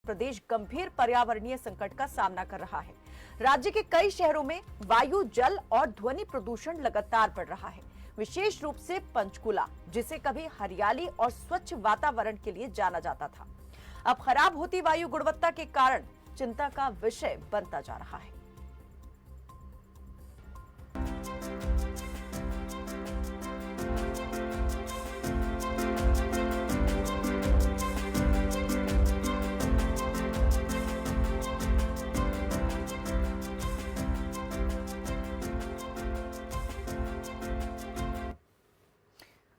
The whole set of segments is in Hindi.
प्रदेश गंभीर पर्यावरणीय संकट का सामना कर रहा है। राज्य के कई शहरों में वायु, जल और ध्वनि प्रदूषण लगातार बढ़ रहा है। विशेष रूप से पंचकुला, जिसे कभी हरियाली और स्वच्छ वातावरण के लिए जाना जाता था, अब खराब होती वायु गुणवत्ता के कारण चिंता का विषय बनता जा रहा है।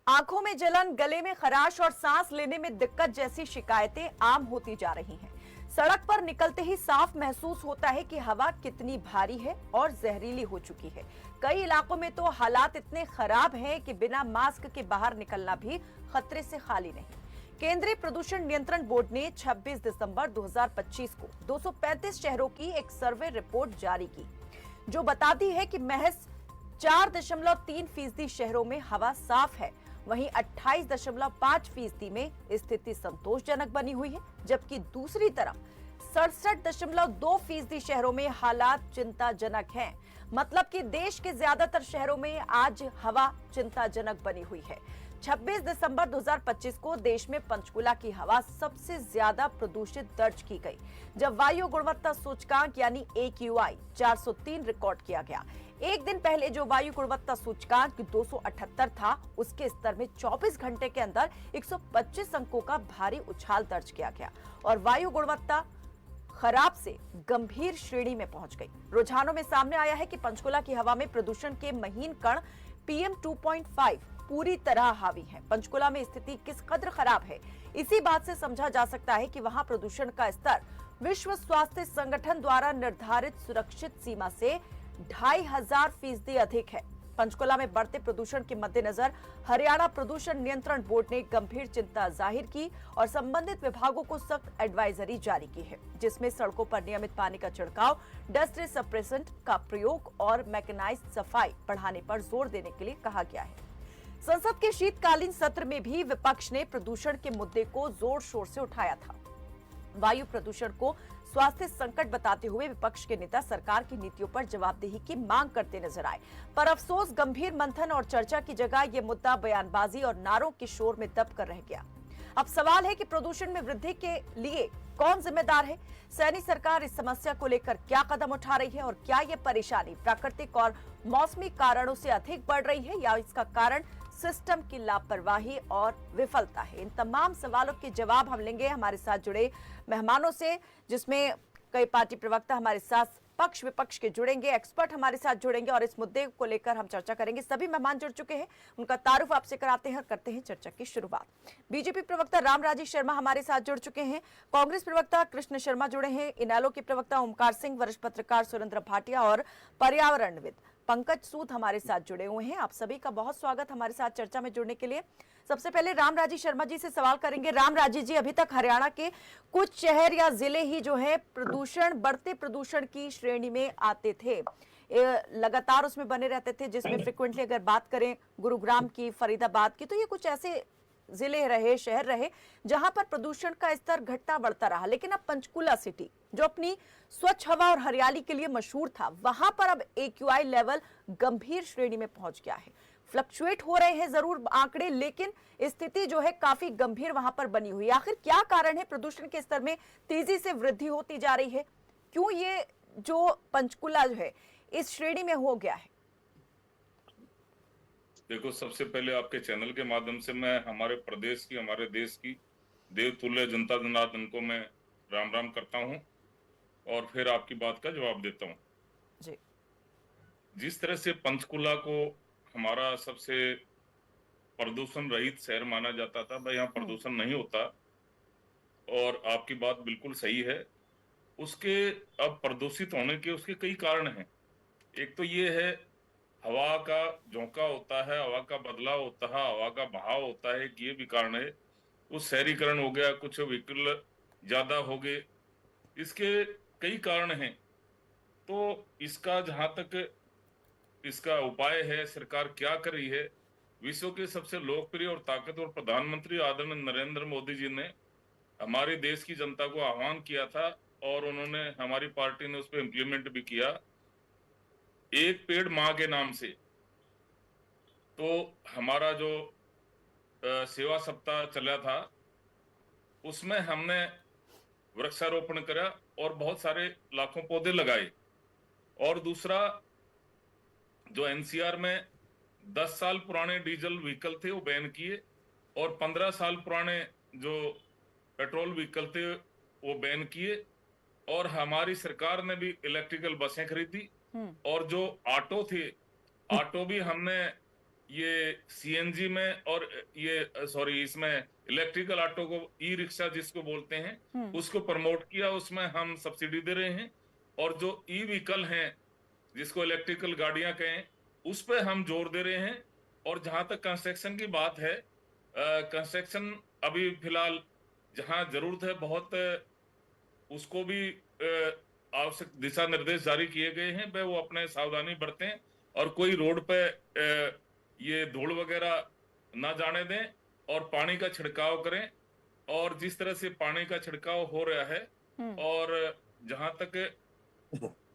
आंखों में जलन, गले में खराश और सांस लेने में दिक्कत जैसी शिकायतें आम होती जा रही हैं। सड़क पर निकलते ही साफ महसूस होता है कि हवा कितनी भारी है और जहरीली हो चुकी है। कई इलाकों में तो हालात इतने खराब हैं कि बिना मास्क के बाहर निकलना भी खतरे से खाली नहीं। केंद्रीय प्रदूषण नियंत्रण बोर्ड ने 26 दिसंबर 2025 को 235 शहरों की एक सर्वे रिपोर्ट जारी की, जो बताती है कि महज 4.3% शहरों में हवा साफ है। वहीं 28.5% में स्थिति संतोषजनक बनी हुई है, जबकि दूसरी तरफ 67.2% शहरों में हालात चिंताजनक हैं। मतलब कि देश के ज्यादातर शहरों में आज हवा चिंताजनक बनी हुई है। 26 दिसंबर 2025 को देश में पंचकुला की हवा सबसे ज्यादा प्रदूषित दर्ज की गई, जब वायु गुणवत्ता सूचकांक यानी AQI 403 रिकॉर्ड किया गया। एक दिन पहले जो वायु गुणवत्ता सूचकांक 278 था, उसके स्तर में 24 घंटे के अंदर 125 अंकों का भारी उछाल दर्ज किया गया और वायु गुणवत्ता खराब से गंभीर श्रेणी में पहुंच गई। रुझानों में सामने आया है कि पंचकुला की हवा में प्रदूषण के महीन कण PM 2.5 पूरी तरह हावी है। पंचकुला में स्थिति किस कदर खराब है, इसी बात से समझा जा सकता है कि वहां प्रदूषण का स्तर विश्व स्वास्थ्य संगठन द्वारा निर्धारित सुरक्षित सीमा से 2500% अधिक है। पंचकुला में बढ़ते प्रदूषण के मद्देनजर हरियाणा प्रदूषण नियंत्रण बोर्ड ने गंभीर चिंता जाहिर की और संबंधित विभागों को सख्त एडवाइजरी जारी की है, जिसमें सड़कों पर नियमित पानी का छिड़काव, डस्ट सप्रेसेंट का प्रयोग और मैकेनाइज्ड सफाई बढ़ाने पर जोर देने के लिए कहा गया है। संसद के शीतकालीन सत्र में भी विपक्ष ने प्रदूषण के मुद्दे को जोर शोर से उठाया था। वायु प्रदूषण को स्वास्थ्य संकट बताते हुए विपक्ष के नेता सरकार की नीतियों पर जवाबदेही की मांग करते नजर आए, पर अफसोस गंभीर मंथन और चर्चा की जगह यह मुद्दा बयानबाजी और नारों के शोर में दब कर रह गया। अब सवाल है कि प्रदूषण में वृद्धि के लिए कौन जिम्मेदार है? सैनी सरकार इस समस्या को लेकर क्या कदम उठा रही है और क्या यह परेशानी प्राकृतिक और मौसमी कारणों से अधिक बढ़ रही है या इसका कारण सिस्टम की लापरवाही और विफलता है? इन तमाम सवालों के जवाब हम लेंगे हमारे साथ जुड़े मेहमानों से, जिसमें कई पार्टी प्रवक्ता हमारे साथ पक्ष विपक्ष के जुड़ेंगे, एक्सपर्ट हमारे साथ जुड़ेंगे और इस मुद्दे को लेकर हम चर्चा करेंगे। सभी मेहमान जुड़ चुके हैं, उनका तारुफ आपसे कराते हैं और करते हैं चर्चा की शुरुआत। बीजेपी प्रवक्ता रामराजी शर्मा हमारे साथ जुड़ चुके हैं, कांग्रेस प्रवक्ता कृष्ण शर्मा जुड़े हैं, इनेलो के प्रवक्ता ओमकार सिंह, वरिष्ठ पत्रकार सुरेंद्र भाटिया और पर्यावरणविद पंकज सूद हमारे साथ जुड़े हुए हैं। आप सभी का बहुत स्वागत हमारे साथ चर्चा में जुड़ने के लिए। सबसे पहले रामराजी शर्मा जी से सवाल करेंगे। रामराजी जी, अभी तक हरियाणा के कुछ शहर या जिले ही जो है बढ़ते प्रदूषण की श्रेणी में आते थे, लगातार उसमें बने रहते थे, जिसमें फ्रिक्वेंटली अगर बात करें गुरुग्राम की, फरीदाबाद की, तो ये कुछ ऐसे जिले रहे, शहर रहे जहां पर प्रदूषण का स्तर घटता बढ़ता रहा। लेकिन अब पंचकुला सिटी, जो अपनी स्वच्छ हवा और हरियाली के लिए मशहूर था, वहां पर अब AQI लेवल गंभीर श्रेणी में पहुंच गया है। फ्लक्चुएट हो रहे हैं जरूर आंकड़े, लेकिन स्थिति जो है काफी गंभीर वहां पर बनी हुई है। आखिर क्या कारण है प्रदूषण के स्तर में तेजी से वृद्धि होती जा रही है? क्यों ये जो पंचकुला जो है इस श्रेणी में हो गया है? देखो, सबसे पहले आपके चैनल के माध्यम से मैं हमारे प्रदेश की, हमारे देश की देवतुल्य जनता जनार्दन को मैं राम राम करता हूं और फिर आपकी बात का जवाब देता हूं जी। जिस तरह से पंचकुला को हमारा सबसे प्रदूषण रहित शहर माना जाता था, भाई यहाँ प्रदूषण नहीं होता, और आपकी बात बिल्कुल सही है। उसके अब प्रदूषित होने के उसके कई कारण हैं। एक तो ये है, हवा का झोंका होता है, हवा का बदलाव होता है, हवा का बहाव होता है, ये भी कारण है। कुछ शहरीकरण हो गया, कुछ व्हीकल ज्यादा हो गए, इसके कई कारण हैं। तो इसका जहां तक इसका उपाय है, सरकार क्या कर रही है? विश्व के सबसे लोकप्रिय और ताकतवर प्रधानमंत्री आदरणीय नरेंद्र मोदी जी ने हमारे देश की जनता को आह्वान किया था और उन्होंने, हमारी पार्टी ने उस पर इम्प्लीमेंट भी किया, एक पेड़ माँ के नाम से। तो हमारा जो सेवा सप्ताह चला था, उसमें हमने वृक्षारोपण करा और बहुत सारे लाखों पौधे लगाए। और दूसरा, जो एनसीआर में 10 साल पुराने डीजल व्हीकल थे वो बैन किए, और 15 साल पुराने जो पेट्रोल व्हीकल थे वो बैन किए। और हमारी सरकार ने भी इलेक्ट्रिकल बसें खरीदी। और जो ऑटो थे, ऑटो भी हमने ये सीएनजी में, और ये सॉरी, इसमें इलेक्ट्रिकल ऑटो को, ई रिक्शा जिसको बोलते हैं, उसको प्रमोट किया, उसमें हम सब्सिडी दे रहे हैं। और जो ई व्हीकल हैं, जिसको इलेक्ट्रिकल गाड़ियां कहें, उस पे हम जोर दे रहे हैं। और जहां तक कंस्ट्रक्शन की बात है, कंस्ट्रक्शन अभी फिलहाल जहां जरूरत है बहुत, उसको भी आवश्यक दिशा निर्देश जारी किए गए हैं, वह वो अपने सावधानी बरतें और कोई रोड पे ये धूल वगैरह ना जाने दें, और पानी का छिड़काव करें। और जिस तरह से पानी का छिड़काव हो रहा है, और जहां तक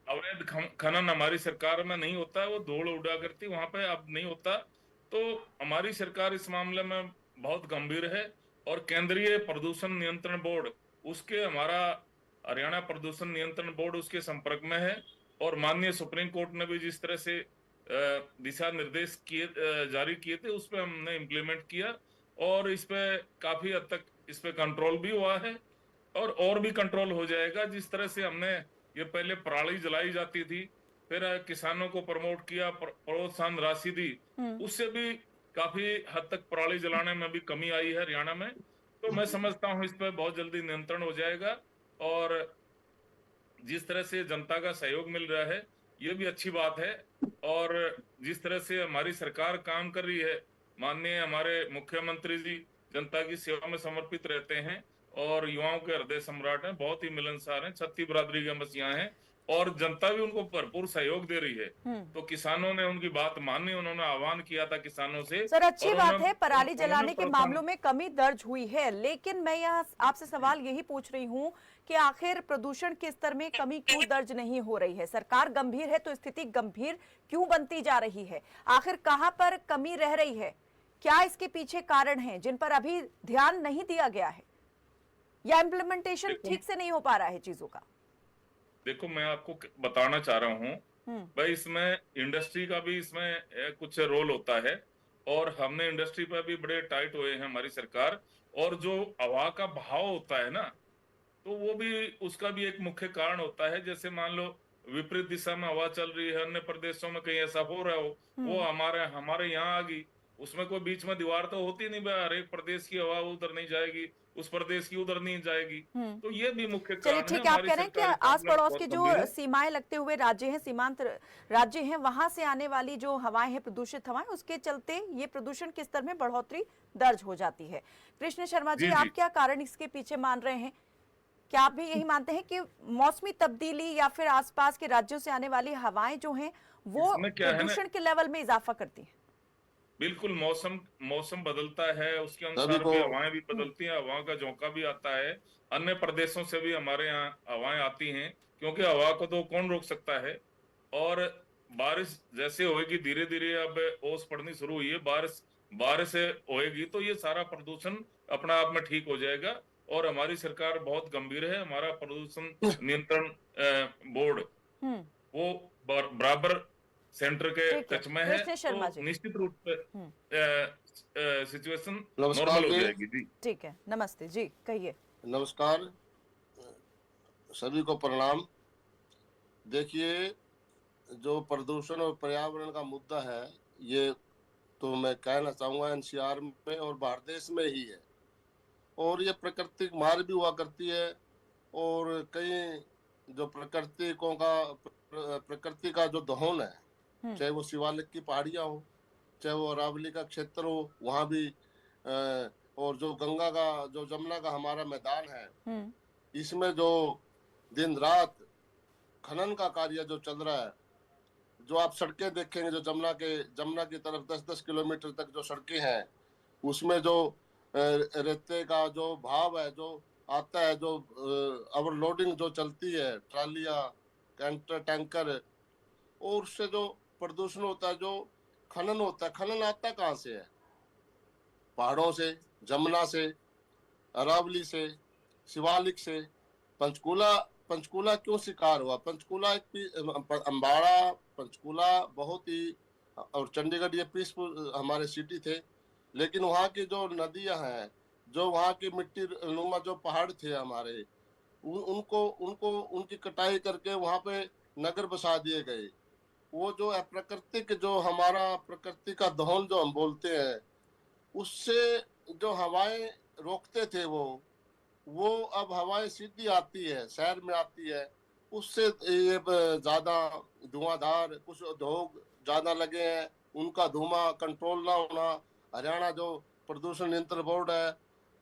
अवैध खनन हमारी सरकार में नहीं होता है, वो धूल उड़ा करती वहां पे अब नहीं होता। तो हमारी सरकार इस मामले में बहुत गंभीर है। और केंद्रीय प्रदूषण नियंत्रण बोर्ड, उसके हमारा हरियाणा प्रदूषण नियंत्रण बोर्ड उसके संपर्क में है। और माननीय सुप्रीम कोर्ट ने भी जिस तरह से दिशा निर्देश जारी किए थे, उस पर हमने इम्प्लीमेंट किया, और इस पे काफी हद तक इस पे कंट्रोल भी हुआ है, और भी कंट्रोल हो जाएगा। जिस तरह से हमने ये पहले पराली जलाई जाती थी, फिर किसानों को प्रमोट किया, प्रोत्साहन राशि दी, उससे भी काफी हद तक पराली जलाने में भी कमी आई है हरियाणा में। तो मैं समझता हूँ इस पर बहुत जल्दी नियंत्रण हो जाएगा। और जिस तरह से जनता का सहयोग मिल रहा है, ये भी अच्छी बात है। और जिस तरह से हमारी सरकार काम कर रही है, माननीय हमारे मुख्यमंत्री जी जनता की सेवा में समर्पित रहते हैं, और युवाओं के हृदय सम्राट हैं, बहुत ही मिलनसार हैं, छत्ती बिरादरी के मसीहा हैं, और जनता भी उनको भरपूर सहयोग दे रही है। तो किसानों ने उनकी बात मानी, उन्होंने आह्वान किया था किसानों से। सर, अच्छी और बात है, पराली उन्होंने जलाने के मामलों में कमी दर्ज हुई है, लेकिन मैं यहाँ आपसे सवाल यही पूछ रही हूँ कि आखिर प्रदूषण के स्तर में कमी क्यों दर्ज नहीं हो रही है? सरकार गंभीर है तो स्थिति गंभीर क्यों बनती जा रही है? आखिर कहां पर कमी रह रही है? क्या इसके पीछे कारण हैं जिन पर अभी ध्यान नहीं दिया गया है, या इम्प्लीमेंटेशन ठीक से नहीं हो पा रहा है चीजों का? देखो, मैं आपको बताना चाह रहा हूँ भाई, इसमें इंडस्ट्री का भी इसमें कुछ रोल होता है। और हमने इंडस्ट्री पर भी बड़े टाइट हुए हैं हमारी सरकार। और जो हवा का बहाव होता है ना, तो वो भी, उसका भी एक मुख्य कारण होता है। जैसे मान लो विपरीत दिशा में हवा चल रही है, अन्य प्रदेशों में कहीं ऐसा हो रहा हो, वो हमारे हमारे यहाँ आ गई, उसमें कोई बीच में दीवार तो होती नहीं, हर एक प्रदेश की हवा उधर नहीं जाएगी, उस प्रदेश की उधर नहीं जाएगी। तो ये भी मुख्य चलिए कारण है। ठीक है, आप हमारी कह रहे हैं कि सरकार इस आस मामले में पड़ोस बहुत के गंभीर जो है। सीमाएं लगते हुए राज्य हैं, सीमांत राज्य हैं, वहां से आने वाली जो हवाएं हैं, प्रदूषित हवाएं, उसके चलते ये प्रदूषण के स्तर में बढ़ोतरी दर्ज हो जाती है। कृष्ण शर्मा जी, जी आप जी। क्या कारण इसके पीछे मान रहे हैं? क्या आप भी यही मानते हैं कि मौसमी तब्दीली या फिर आसपास के राज्यों से आने वाली हवाएं जो हैं वो इसमें क्या है ना, प्रदूषण के लेवल में इजाफा करती हैं? बिल्कुल मौसम बदलता है, उसके सभी अनुसार को भी हवाएं भी बदलती हैं, हवाओं का झोंका भी आता है। अन्य प्रदेशों से भी हमारे यहाँ हवाएं आती हैं, क्योंकि हवा को तो कौन रोक सकता है। और बारिश जैसे होगी, धीरे धीरे अब ओस पड़नी शुरू हुई है, बारिश बारिश होएगी, तो ये सारा प्रदूषण अपना आप में ठीक हो जाएगा। और हमारी सरकार बहुत गंभीर है। हमारा प्रदूषण नियंत्रण बोर्ड, वो बराबर सेंटर के ठीक है टच में है, कृष्ण शर्मा तो जी, निश्चित रूप से सिचुएशन नमस्कार नॉर्मल हो जी। जाएगी। जी ठीक है, नमस्ते जी, कहिए। नमस्कार, सभी को प्रणाम। देखिए, जो प्रदूषण और पर्यावरण का मुद्दा है, ये तो मैं कहना चाहूँगा एनसीआर में और भारत देश में ही है। और ये प्राकृतिक मार भी हुआ करती है, और कई जो प्रकृति का जो दहन है, चाहे वो शिवालिक की पहाड़ियाँ हो, चाहे वो अरावली का क्षेत्र हो, वहाँ भी और जो गंगा का, जो जमुना का हमारा मैदान है, इसमें जो दिन रात खनन का कार्य जो चल रहा है, जो आप सड़कें देखेंगे, जो जमुना की तरफ 10-10 किलोमीटर तक जो सड़कें हैं, उसमें जो रेते का जो भाव है, जो आता है, जो ओवरलोडिंग जो चलती है, ट्रालियां, कैंटर, टैंकर, और उससे जो प्रदूषण होता है, जो खनन होता है, खनन आता कहाँ से है? पहाड़ों से, जमुना से, अरावली से, शिवालिक से। पंचकूला पंचकूला क्यों शिकार हुआ? पंचकूला अम्बाड़ा, पंचकूला बहुत ही, और चंडीगढ़ ये पीसफुल हमारे सिटी थे, लेकिन वहाँ की जो नदियां हैं, जो वहाँ की मिट्टी नुमा जो पहाड़ थे हमारे, उनको उनको उनकी कटाई करके वहाँ पे नगर बसा दिए गए। वो जो अप्राकृतिक, जो हमारा प्रकृति का दहन जो हम बोलते हैं, उससे जो हवाएं रोकते थे वो अब हवाएं सीधी आती है, शहर में आती है, उससे ये ज्यादा धुआंधार, कुछ उद्योग ज्यादा लगे हैं, उनका धुआं कंट्रोल ना होना। हरियाणा जो प्रदूषण नियंत्रण बोर्ड है,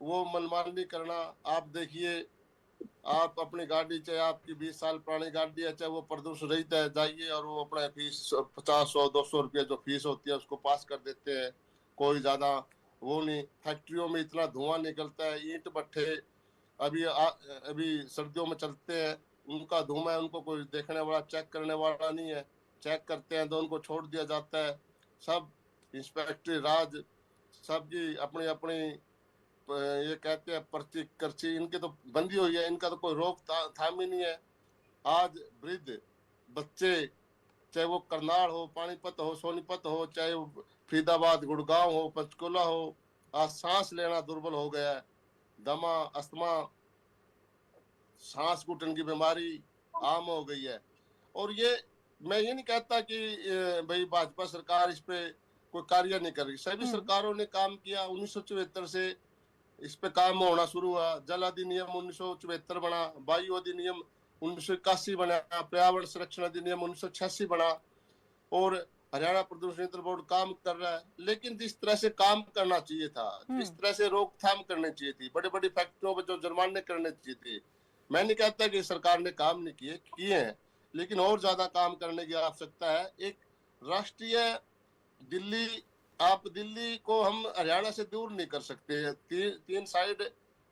वो मनमानी करना। आप देखिए, आप अपनी गाड़ी, चाहे आपकी 20 साल पुरानी गाड़ी है, चाहे वो प्रदूषण रहित है, जाइए और वो अपना फीस 50-100-200 रुपये जो फीस होती है उसको पास कर देते हैं। कोई ज्यादा वो नहीं। फैक्ट्रियों में इतना धुआं निकलता है, ईंट भट्ठे अभी सर्दियों में चलते हैं, उनका धुआं है, उनको कोई देखने वाला, चेक करने वाला नहीं है। चेक करते हैं तो उनको छोड़ दिया जाता है। सब इंस्पेक्टरी राज, सब जी अपनी अपनी ये कहते हैं पर्ची कर्ची, इनकी तो बंदी हुई है, इनका तो कोई रोक थाम ही नहीं है। आज वृद्ध बच्चे, चाहे वो करनाल हो, पानीपत हो, सोनीपत हो, चाहे वो फरीदाबाद, गुड़गांव हो, पंचकुला हो, आज सांस लेना दुर्बल हो गया है। दमा, अस्थमा, सांस घुटन की बीमारी आम हो गई है। और ये, मैं ये नहीं कहता कि भाई भाजपा सरकार इस पे कोई कार्य नहीं कर रही। सभी सरकारों ने काम किया। 1974 से इस पे काम होना शुरू हुआ। जल अधिनियम 1974 बना, वायु अधिनियम 1981 बना, पर्यावरण संरक्षण अधिनियम 1986 बना, और हरियाणा प्रदूषण नियंत्रण बोर्ड काम कर रहा है। लेकिन जिस तरह से काम करना चाहिए था, जिस तरह से रोकथाम करनी चाहिए थी, बड़ी बड़ी फैक्ट्रियों पर जो जुर्माने करने चाहिए थे, मैं नहीं कहता कि सरकार ने काम नहीं किए हैं, लेकिन और ज्यादा काम करने की आवश्यकता है। एक राष्ट्रीय दिल्ली, आप दिल्ली को हम हरियाणा से दूर नहीं कर सकते। तीन साइड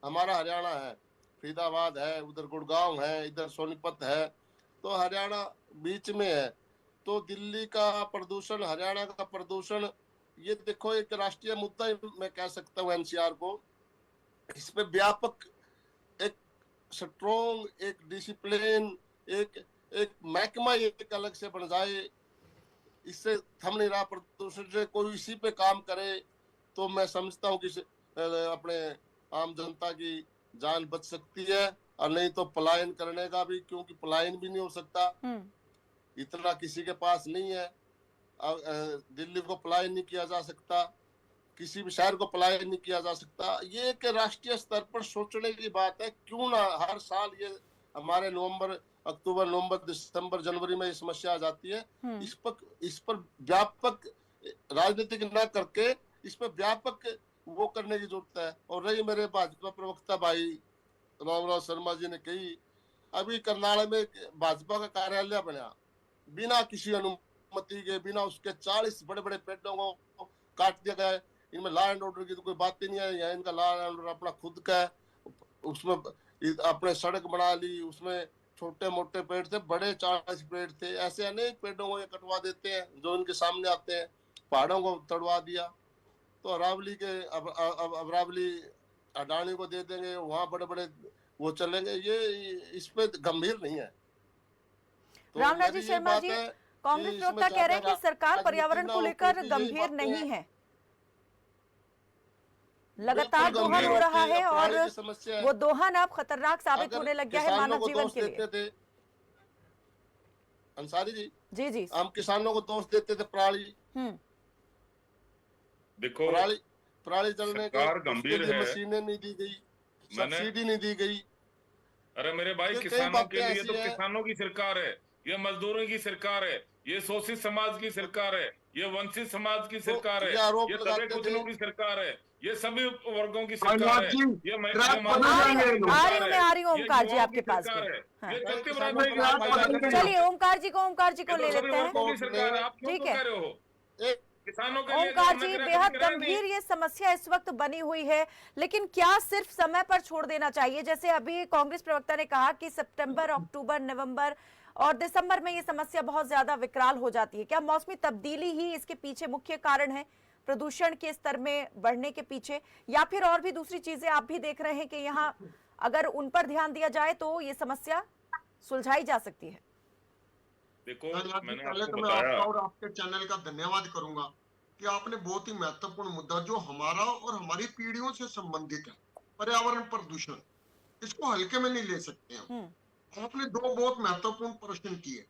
हमारा हरियाणा है, फरीदाबाद है, उधर गुड़गांव है, इधर सोनीपत है, तो हरियाणा बीच में है। तो दिल्ली का प्रदूषण, हरियाणा का प्रदूषण, ये देखो एक राष्ट्रीय मुद्दा मैं कह सकता हूँ एनसीआर को। इस पे व्यापक एक स्ट्रॉन्ग, एक डिसिप्लिन, एक महकमा एक अलग से बन जाए। इससे थम नहीं रहा प्रदूषण से। कोई इसी पे काम करे तो मैं समझता हूँ कि अपने आम जनता की जान बच सकती है, और नहीं तो पलायन करने का भी, क्योंकि पलायन भी नहीं हो सकता, इतना किसी के पास नहीं है। दिल्ली को पलायन नहीं किया जा सकता, किसी भी शहर को पलायन नहीं किया जा सकता। ये एक राष्ट्रीय स्तर पर सोचने की बात है। क्यों ना हर साल ये हमारे अक्टूबर, नवंबर, दिसंबर, जनवरी में ये समस्या आ जाती है। इस पर व्यापक राजनीतिक न करके इस पर व्यापक वो करने की जरूरत है। और रही मेरे भाजपा प्रवक्ता भाई रामराव शर्मा जी ने कही, अभी करनाल में भाजपा का कार्यालय बना, बिना किसी अनुमति के, बिना उसके 40 बड़े बड़े पेड़ों को काट दिया गया है। इनमें लॉ एंड ऑर्डर की तो कोई बात ही नहीं है। यहाँ इनका लॉ एंड ऑर्डर अपना खुद का है। उसमें अपने सड़क बना ली, उसमें छोटे मोटे पेड़ थे, बड़े 40 पेड़ थे, ऐसे अनेक पेड़ों को ये कटवा देते हैं जो इनके सामने आते हैं। पहाड़ों को तोड़वा दिया, तो अरावली के अरावली अडानी को दे देंगे, वहां बड़े बड़े वो चलेंगे। ये इस पे गंभीर नहीं है। तो रामराज जी शर्मा जी, कांग्रेस प्रवक्ता कह रहे हैं कि सरकार पर्यावरण को लेकर गंभीर नहीं है, लगातार दोहन हो रहा है, और वो दोहन अब खतरनाक साबित होने लग गया है मानव जीवन के लिए। अंसारी जी, जी हम किसानों को दोष देते थे पराली। देखो, पराली जलने के गंभीर है, मशीनें नहीं दी गई, सब्सिडी नहीं दी गई। अरे मेरे भाई, किसानों के लिए तो किसानों की सरकार है, ये मजदूरों की सरकार है, ये शोषित समाज की सरकार है, ये वंचित समाज की सरकार है, ये दबे कुचलों की सरकार है, ये सभी वर्गों की सरकार है, ये आ रही हूँ ओमकार जी आपके पास। चलिए ओमकार जी को ले लेते हैं। आप क्यों कह रहे हो? किसानों के लिए जो ओंकार हमने जी, करा, कभी बेहद करा नहीं। गंभीर ये समस्या इस वक्त बनी हुई है, लेकिन क्या सिर्फ समय पर छोड़ देना चाहिए? जैसे अभी कांग्रेस प्रवक्ता ने कहा कि सितंबर, अक्टूबर, नवंबर और दिसंबर में ये समस्या बहुत ज्यादा विकराल हो जाती है। क्या मौसमी तब्दीली ही इसके पीछे मुख्य कारण है, प्रदूषण के स्तर में बढ़ने के पीछे, या फिर और भी दूसरी चीजें आप भी देख रहे हैं कि यहाँ अगर उन पर ध्यान दिया जाए तो ये समस्या सुलझाई जा सकती है? देखो, धन्यवाद जी। मैंने पहले आपको तो मैं बताया, आपका और आपके चैनल का धन्यवाद करूंगा कि आपने बहुत ही महत्वपूर्ण मुद्दा जो हमारा और हमारी पीढ़ियों से संबंधित है, पर्यावरण प्रदूषण, इसको हल्के में नहीं ले सकते हम। आपने दो बहुत महत्वपूर्ण प्रश्न किए।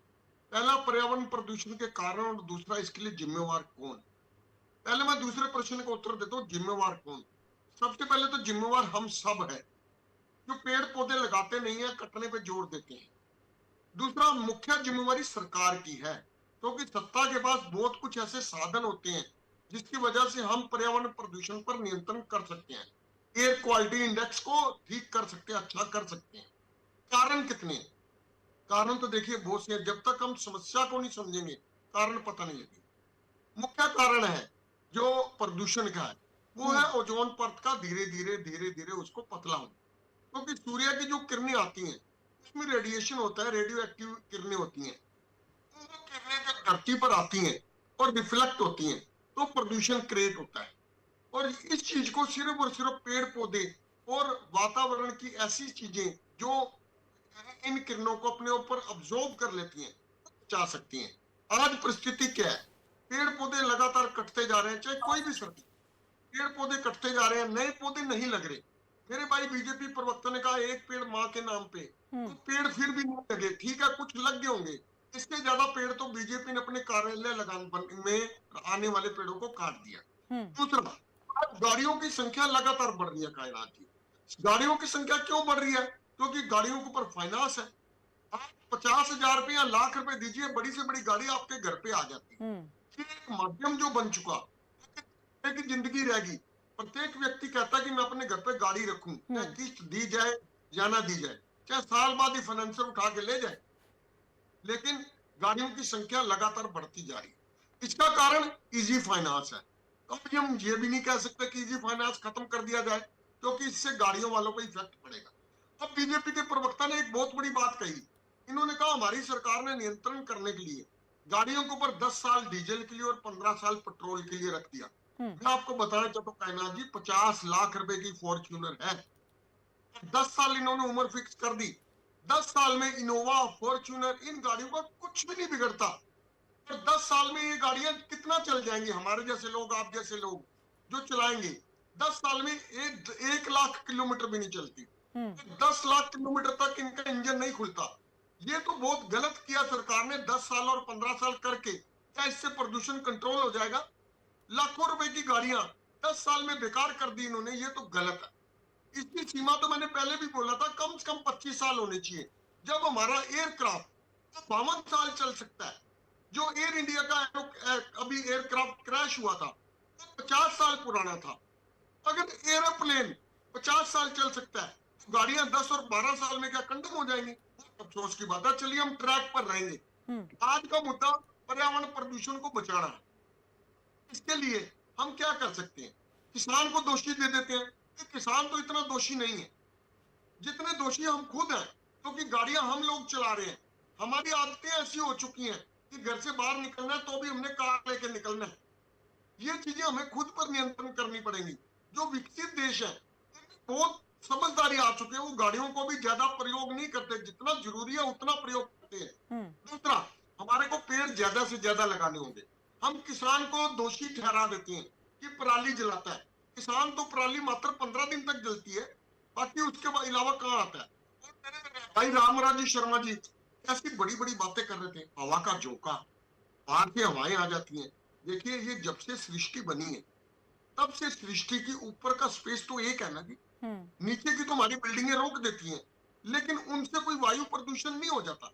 पहला, पर्यावरण प्रदूषण के कारण, और दूसरा, इसके लिए जिम्मेवार कौन। पहले मैं दूसरे प्रश्न का उत्तर देता हूँ, जिम्मेवार कौन। सबसे पहले तो जिम्मेवार हम सब है, जो पेड़ पौधे लगाते नहीं है, कटने पे जोर देते हैं। दूसरा, मुख्य जिम्मेवारी सरकार की है, क्योंकि सत्ता के पास बहुत कुछ ऐसे साधन होते हैं जिसकी वजह से हम पर्यावरण प्रदूषण पर नियंत्रण कर सकते हैं, एयर क्वालिटी इंडेक्स को ठीक कर सकते हैं, अच्छा कर सकते हैं। कारण कितने हैं? कारण तो देखिए बहुत से हैं। जब तक हम समस्या को नहीं समझेंगे, कारण पता नहीं लगेगा। मुख्य कारण है जो प्रदूषण का है, वो है ओजोन परत का धीरे धीरे धीरे धीरे उसको पतला होना। क्योंकि सूर्य की जो किरणें आती हैं उसमें रेडिएशन होता है, रेडियो एक्टिव किरणें होती हैं। तो वो किरणें जब धरती पर आती हैं और रिफ्लेक्ट होती हैं तो प्रदूषण क्रिएट होता है। और इस चीज को सिर्फ और सिर्फ पेड़ पौधे और वातावरण की ऐसी चीजें जो इन किरणों को अपने ऊपर अब्जॉर्ब कर लेती हैं बचा सकती हैं। आज परिस्थिति क्या है? पेड़ पौधे लगातार कटते जा रहे हैं, चाहे कोई भी सर्दी, पेड़ पौधे कटते जा रहे हैं, नए पौधे नहीं लग रहे। मेरे भाई बीजेपी प्रवक्ता ने कहा एक पेड़ माँ के नाम पे, तो पेड़ फिर भी नहीं लगे। ठीक है, कुछ लग गए होंगे, इससे ज्यादा पेड़ तो बीजेपी ने अपने कार्यालय में आने वाले पेड़ों को काट दिया। दूसरा, अब गाड़ियों की संख्या लगातार बढ़ रही है कायनात की। गाड़ियों की संख्या क्यों बढ़ रही है? क्योंकि गाड़ियों के ऊपर फाइनेंस है। आप 50,000 रुपए या लाख रुपए दीजिए, बड़ी से बड़ी गाड़ी आपके घर पे आ जाती है। ये एक माध्यम जो बन चुका, की जिंदगी रहेगी। प्रत्येक व्यक्ति कहता है कि मैं अपने घर पे गाड़ी रखूं, चाहे किस्त दी जाए या ना दी जाए, चाहे साल बाद ही फाइनेंसर उठा के ले जाए, लेकिन गाड़ियों की संख्या लगातार बढ़ती जा रही है। इसका कारण इजी फाइनेंस है। तो हम ये भी नहीं कह सकते कि इजी फाइनेंस खत्म कर दिया जाए, क्योंकि इससे गाड़ियों वालों को इफेक्ट पड़ेगा। अब बीजेपी के प्रवक्ता ने एक बहुत बड़ी बात कही। इन्होंने कहा हमारी सरकार ने नियंत्रण करने के लिए गाड़ियों के ऊपर 10 साल डीजल के लिए और 15 साल पेट्रोल के लिए रख दिया। मैं आपको बताना चाहता हूँ कायनात जी, 50 लाख रुपए की फॉर्च्यूनर है, 10 साल इन्होंने उम्र फिक्स कर दी। 10 साल में इनोवा, फॉर्च्यूनर, इन गाड़ियों का कुछ भी नहीं बिगड़ता। और 10 साल में ये गाड़ियां कितना चल जाएंगी? हमारे जैसे लोग, आप जैसे लोग जो चलाएंगे, 10 साल में 1 लाख किलोमीटर भी नहीं चलती। 10 लाख किलोमीटर तक इनका इंजन नहीं खुलता। ये तो बहुत गलत किया सरकार ने 10 साल और 15 साल करके। क्या इससे प्रदूषण कंट्रोल हो जाएगा? लाखों रुपए की गाड़ियां 10 साल में बेकार कर दी इन्होंने, ये तो गलत है। इसकी सीमा तो मैंने पहले भी बोला था, कम से कम 25 साल होने चाहिए। जब हमारा एयरक्राफ्ट 52 साल चल सकता है, जो एयर इंडिया का अभी एयरक्राफ्ट क्रैश हुआ था वो 50 साल पुराना था। अगर एरोप्लेन 50 साल चल सकता है, तो गाड़ियां 10 और 12 साल में क्या कंडम हो जाएंगी? अफसोस की बात है। चलिए हम ट्रैक पर रहेंगे। आज का मुद्दा पर्यावरण प्रदूषण को बचाना है। इसके लिए हम क्या कर सकते हैं? किसान को दोषी दे देते हैं कि किसान तो इतना दोषी नहीं है जितने दोषी हम खुद हैं, क्योंकि गाड़ियां हम लोग चला रहे हैं। हमारी आदतें ऐसी हो चुकी हैं कि घर से बाहर निकलना है तो भी हमने कार लेके निकलना है। ये चीजें हमें खुद पर नियंत्रण करनी पड़ेंगी। जो विकसित देश है बहुत समझदारी आ चुके हैं, वो गाड़ियों को भी ज्यादा प्रयोग नहीं करते, जितना जरूरी है उतना प्रयोग करते हैं। दूसरा, हमारे को पेड़ ज्यादा से ज्यादा लगाने होंगे। हम किसान को दोषी ठहरा देते हैं कि पराली जलाता है। किसान तो पराली मात्र 15 दिन तक जलती है, बाकी उसके अलावा कहाँ आता है? भाई रामराजी शर्मा जी ऐसी बड़ी बड़ी बातें कर रहे थे, हवा का झोंका, बाहर की हवाएं आ जाती हैं। देखिए, ये जब से सृष्टि बनी है तब से सृष्टि के ऊपर का स्पेस तो एक है ना जी, नीचे की तो हमारी बिल्डिंगें रोक देती हैं, लेकिन उनसे कोई वायु प्रदूषण नहीं हो जाता।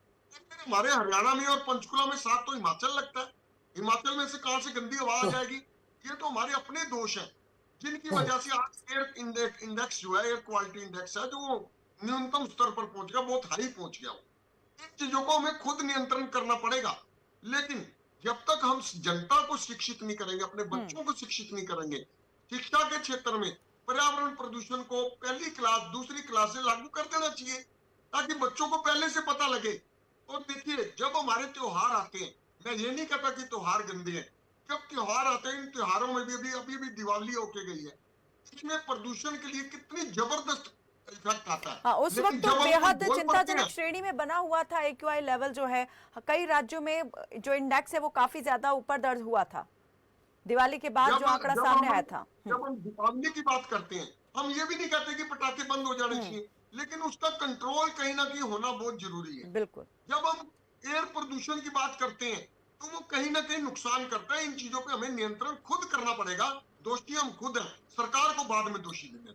हमारे हरियाणा में और पंचकुला में साथ तो हिमाचल लगता है। हिमाचल में से कहां से गंदी हवा आ जाएगी? ये तो हमारे अपने दोष हैं, जिनकी वजह से आज एयर इंडेक्स जो है, एयर क्वालिटी इंडेक्स है, जो न्यूनतम स्तर पर पहुंच गया, बहुत हाई पहुंच गया। इन चीजों को हमें खुद नियंत्रण करना पड़ेगा। लेकिन जब तक हम जनता को शिक्षित नहीं करेंगे, अपने बच्चों को शिक्षित नहीं करेंगे, शिक्षा के क्षेत्र में पर्यावरण प्रदूषण को पहली क्लास दूसरी क्लास से लागू कर देना चाहिए, ताकि बच्चों को पहले से पता लगे। और देखिए, जब हमारे त्योहार आते हैं, मैं ये नहीं कहता कि त्योहार गंदे हैं, जब त्योहार आते हैं, इन त्योहारों में भी अभी भी दिवाली होके गई है, इसमें प्रदूषण के लिए कितनी जबरदस्त इफेक्ट आता है। हाँ, उस वक्त लेकिन तो जब हम बेहद बोल पड़ते चिंताजनक हैं, श्रेणी में बना हुआ था एक्यूआई लेवल जो है, कई राज्यों में जो इंडेक्स है वो काफी ज्यादा ऊपर दर्ज हुआ था दिवाली के बाद जो आंकड़ा सामने आया था। जब हम दीपावली की बात करते हैं, हम ये भी नहीं कहते कि पटाखे बंद हो जाने चाहिए, लेकिन उसका कंट्रोल कहीं ना कहीं होना बहुत जरूरी है। बिल्कुल। जब हम एयर प्रदूषण की बात करते हैं, तो वो कहीं ना कहीं नुकसान करता है। इन चीजों पे हमें नियंत्रण खुद करना पड़ेगा। दोषी हम खुद हैं, सरकार को बाद में दोषी देना।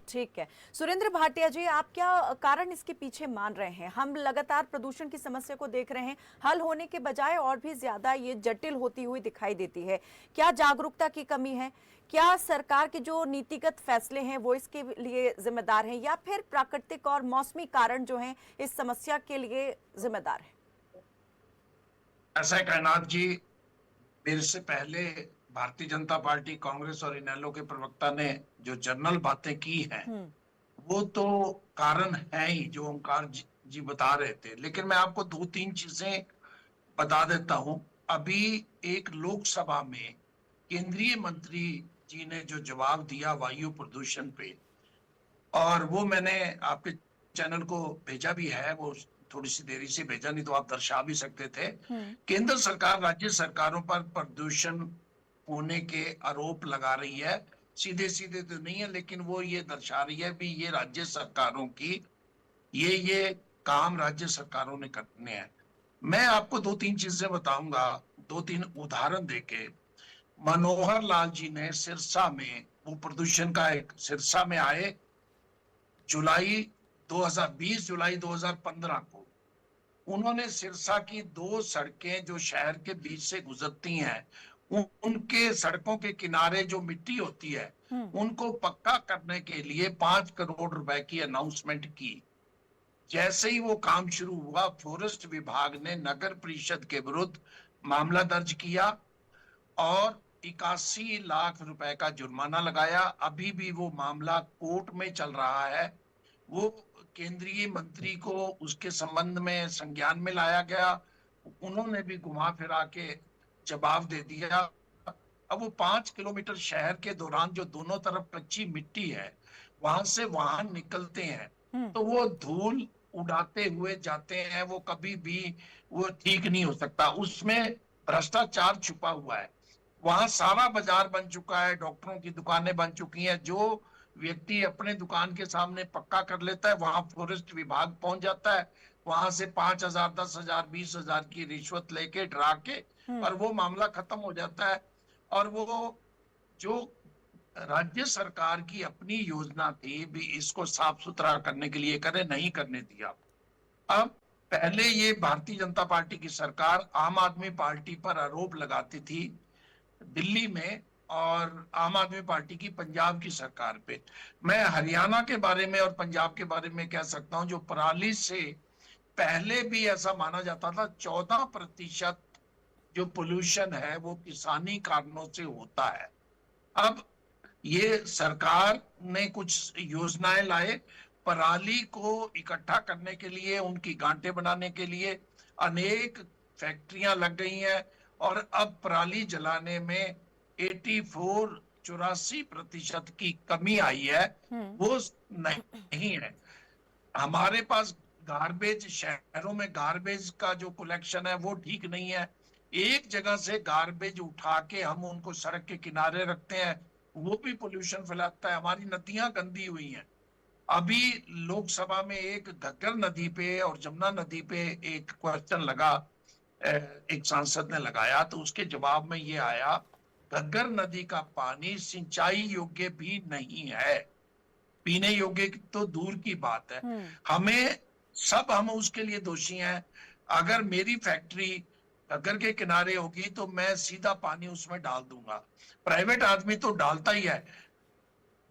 ठीक है, सुरेंद्र भाटिया जी, आप क्या कारण इसके पीछे मान रहे हैं? हम लगातार प्रदूषण की समस्या को देख रहे हैं, हल होने के बजाय और भी ज्यादा ये जटिल होती हुई दिखाई देती है। क्या जागरूकता की कमी है? क्या सरकार के जो नीतिगत फैसले हैं वो इसके लिए जिम्मेदार हैं, या फिर प्राकृतिक और मौसमी कारण जो हैं इस समस्या के लिए जिम्मेदार है? ऐसा है कायनात जी, मेरे से पहले भारतीय जनता पार्टी, कांग्रेस और इनेलो के प्रवक्ता ने जो जनरल बातें की हैं, वो तो कारण है ही जो ओमकार जी बता रहे थे। लेकिन मैं आपको 2-3 चीजें बता देता हूं। अभी एक लोकसभा में केंद्रीय मंत्री जी ने जो जवाब दिया वायु प्रदूषण पे, और वो मैंने आपके चैनल को भेजा भी है, वो थोड़ी सी देरी से भेजा, नहीं तो आप दर्शा भी सकते थे। केंद्र सरकार राज्य सरकारों पर प्रदूषण होने के आरोप लगा रही है, सीधे सीधे तो नहीं है, लेकिन वो ये दर्शा रही है भी ये राज्य सरकारों की ये काम राज्य सरकारों ने करने हैं। मैं आपको 2-3 चीजें बताऊंगा, 2-3 उदाहरण देके। मनोहर लाल जी ने सिरसा में, वो प्रदूषण का एक, सिरसा में आए जुलाई 2015 को, उन्होंने सिरसा की 2 सड़कें जो शहर के बीच से गुजरती हैं, उनके सड़कों के किनारे जो मिट्टी होती है उनको पक्का करने के लिए 5 करोड़ रुपए की अनाउंसमेंट की। जैसे ही वो काम शुरू हुआ, फॉरेस्ट विभाग ने नगर परिषद के विरुद्ध मामला दर्ज किया और 81 लाख रुपए का जुर्माना लगाया। अभी भी वो मामला कोर्ट में चल रहा है। वो केंद्रीय मंत्री को उसके संबंध में संज्ञान में लाया गया, उन्होंने भी घुमा फिरा के जवाब दे दिया। अब वो 5 किलोमीटर शहर के दौरान जो दोनों तरफ कच्ची मिट्टी है, वहां से वाहन निकलते हैं तो वो धूल उड़ाते हुए जाते हैं, वो कभी भी वो ठीक नहीं हो सकता। उसमें भ्रष्टाचार छुपा हुआ है। वहां सारा बाजार बन चुका है, डॉक्टरों की दुकानें बन चुकी हैं। जो व्यक्ति अपने दुकान के सामने पक्का कर लेता है, वहां फॉरेस्ट विभाग पहुंच जाता है, वहां से 5,000, 10,000, 20,000 की रिश्वत लेके, डरा के, और वो मामला खत्म हो जाता है। और वो जो राज्य सरकार की अपनी योजना थी भी इसको साफ सुथरा करने के लिए करे, नहीं करने दिया। अब पहले ये भारतीय जनता पार्टी की सरकार आम आदमी पार्टी पर आरोप लगाती थी दिल्ली में, और आम आदमी पार्टी की पंजाब की सरकार पे। मैं हरियाणा के बारे में और पंजाब के बारे में कह सकता हूं, जो पराली से पहले भी ऐसा माना जाता था 14% जो पोल्यूशन है वो किसानी कारणों से होता है। अब ये सरकार ने कुछ योजनाएं लाए, पराली को इकट्ठा करने के लिए, उनकी गांठें बनाने के लिए अनेक फैक्ट्रियां लग गई हैं, और अब पराली जलाने में 84% की कमी आई है। वो नहीं है। हमारे पास गार्बेज, शहरों में गार्बेज का जो कलेक्शन है वो ठीक नहीं है। एक जगह से गार्बेज उठा के हम उनको सड़क के किनारे रखते हैं, वो भी पोल्यूशन फैलाता है। हमारी नदियां गंदी हुई हैं। अभी लोकसभा में एक घग्गर नदी पे और जमुना नदी पे एक क्वेश्चन लगा, एक सांसद ने लगाया, तो उसके जवाब में ये आया, घग्गर नदी का पानी सिंचाई योग्य भी नहीं है, पीने योग्य तो दूर की बात है। हम उसके लिए दोषी हैं। अगर मेरी फैक्ट्री घग्गर के किनारे होगी तो मैं सीधा पानी उसमें डाल दूंगा, प्राइवेट आदमी तो डालता ही है।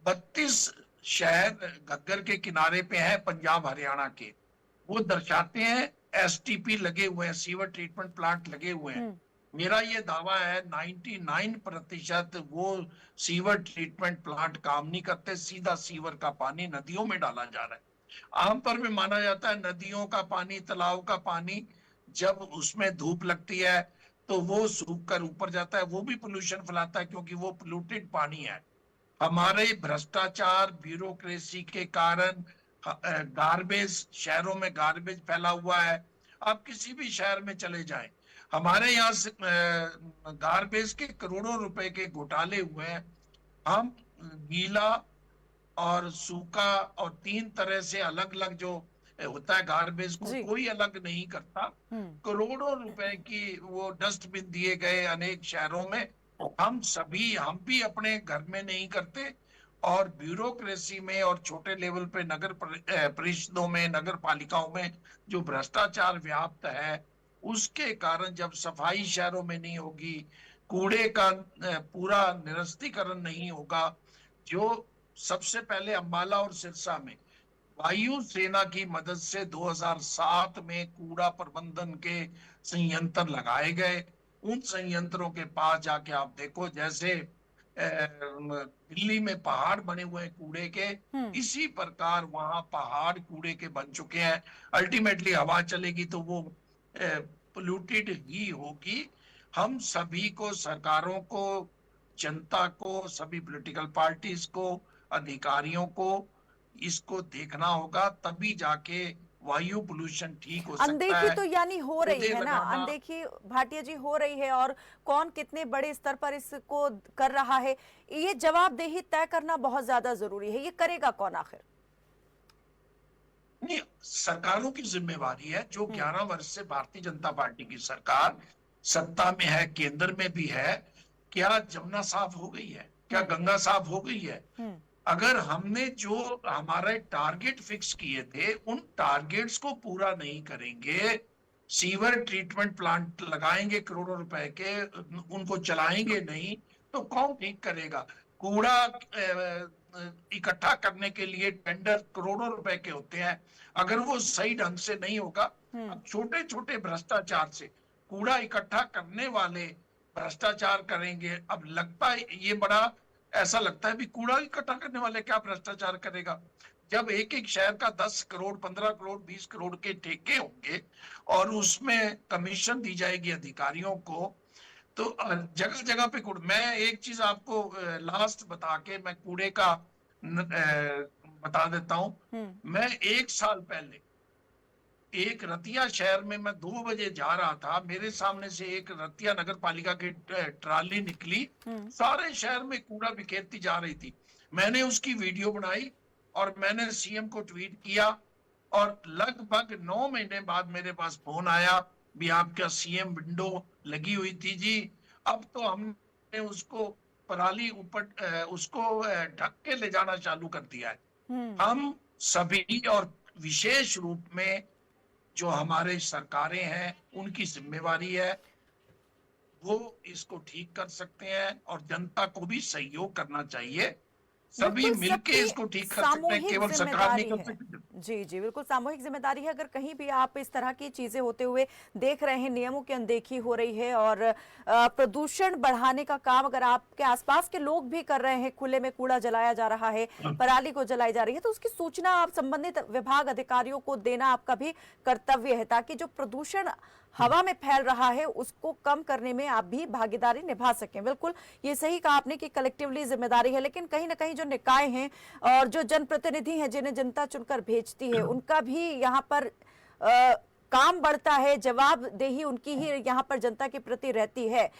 32 शहर घग्गर के किनारे पे है पंजाब हरियाणा के, वो दर्शाते हैं एसटीपी लगे हुए हैं, सीवर ट्रीटमेंट प्लांट लगे हुए हैं, मेरा ये दावा है 99% वो सीवर ट्रीटमेंट प्लांट काम नहीं करते, सीधा सीवर का पानी नदियों में डाला जा रहा है। आमतौर पे माना जाता है नदियों का पानी, तालाब का पानी जब उसमें धूप लगती है तो वो सूख कर ऊपर जाता है, वो भी पोल्यूशन फैलाता है क्योंकि वो पोल्यूटेड पानी है। हमारे भ्रष्टाचार, ब्यूरोक्रेसी के कारण गार्बेज, शहरों में गार्बेज फैला हुआ है। आप किसी भी शहर में चले जाएं, हमारे यहाँ से गार्बेज के करोड़ों रुपए के घोटाले हुए हैं। हम गीला और सूखा और 3 तरह से अलग अलग जो होता है गार्बेज को जी। कोई अलग नहीं करता। करोड़ों रुपए की वो डस्टबिन दिए गए अनेक शहरों में, हम भी अपने घर में नहीं करते। और ब्यूरोक्रेसी में और छोटे लेवल पे नगर परिषदों में, नगर पालिकाओं में जो भ्रष्टाचार व्याप्त है, उसके कारण जब सफाई शहरों में नहीं होगी, कूड़े का पूरा निरस्तीकरण नहीं होगा। जो सबसे पहले अंबाला और सिरसा में वायु सेना की मदद से 2007 में कूड़ा प्रबंधन के संयंत्र लगाए गए। उन संयंत्रों के पास जाके आप देखो, जैसे दिल्ली में पहाड़ बने हुए हैं कूड़े के, इसी प्रकार वहां पहाड़ कूड़े के बन चुके हैं। अल्टीमेटली हवा चलेगी तो वो पोल्यूटेड ही होगी। हम सभी को, सरकारों को, जनता को, सभी पॉलिटिकल पार्टीज को, अधिकारियों को इसको देखना होगा, तभी जाके वायु पोल्यूशन ठीक हो सकता अनदेखी है। तो यानी हो रही है ना, लगाना, अनदेखी भाटिया जी हो रही है, और कौन कितने बड़े स्तर पर इसको कर रहा है, ये जवाबदेही तय करना बहुत ज्यादा जरूरी है। ये करेगा कौन आखिर? नहीं, सरकारों की जिम्मेवारी है। जो 11 वर्ष से भारतीय जनता पार्टी की सरकार सत्ता में है, केंद्र में भी है, क्या जमुना साफ हो गई है? क्या गंगा साफ हो गई है? अगर हमने जो हमारे टारगेट फिक्स किए थे उन टारगेट्स को पूरा नहीं करेंगे, सीवर ट्रीटमेंट प्लांट लगाएंगे करोड़ों रुपए के, उनको चलाएंगे नहीं, तो कौन ठीक करेगा? कूड़ा इकट्ठा करने के लिए टेंडर करोड़ों रुपए के होते हैं, अगर वो सही ढंग से नहीं होगा, अब छोटे छोटे भ्रष्टाचार से कूड़ा इकट्ठा करने वाले भ्रष्टाचार करेंगे। अब लगता है ये बड़ा ऐसा लगता है भी कूड़ा इकट्ठा करने वाले क्या भ्रष्टाचार करेगा? जब एक एक शहर का 10 करोड़, 15 करोड़, 20 करोड़ के ठेके होंगे और उसमें कमीशन दी जाएगी अधिकारियों को, तो जगह जगह पे कूड़ा। मैं एक चीज आपको लास्ट बता के मैं कूड़े का बता देता हूं। मैं 1 साल पहले एक रतिया शहर में मैं 2 बजे जा रहा था, मेरे सामने से एक रतिया नगर पालिका की ट्राली निकली, सारे शहर में कूड़ा बिखेरती जा रही थी। मैंने उसकी वीडियो बनाई और मैंने सीएम को ट्वीट किया, और लगभग 9 महीने बाद मेरे पास फोन आया भी आपका सीएम विंडो लगी हुई थी जी। अब तो हमने उसको पराली ऊपर उसको ढक के ले जाना चालू कर दिया है। हम सभी, और विशेष रूप में जो हमारे सरकारें हैं, उनकी जिम्मेवारी है, वो इसको ठीक कर सकते हैं, और जनता को भी सहयोग करना चाहिए। सभी मिलके इसको ठीक कर सकते हैं, केवल सरकार नहीं कर सकती। जी जी बिल्कुल, सामूहिक जिम्मेदारी है। अगर कहीं भी आप इस तरह की चीजें होते हुए देख रहे हैं, नियमों की अनदेखी हो रही है और प्रदूषण बढ़ाने का काम अगर आपके आसपास के लोग भी कर रहे हैं, खुले में कूड़ा जलाया जा रहा है, पराली को जलाई जा रही है, तो उसकी सूचना आप संबंधित विभाग अधिकारियों को देना आपका भी कर्तव्य है, ताकि जो प्रदूषण हवा में फैल रहा है उसको कम करने में आप भी भागीदारी निभा सकें। बिल्कुल ये सही कहा आपने कि कलेक्टिवली जिम्मेदारी है, लेकिन कहीं ना कहीं जो निकाय हैं और जो जनप्रतिनिधि हैं जिन्हें जनता चुनकर भेजती है, उनका भी यहाँ पर काम बढ़ता है, जवाबदेही उनकी ही यहाँ पर जनता के प्रति रहती है।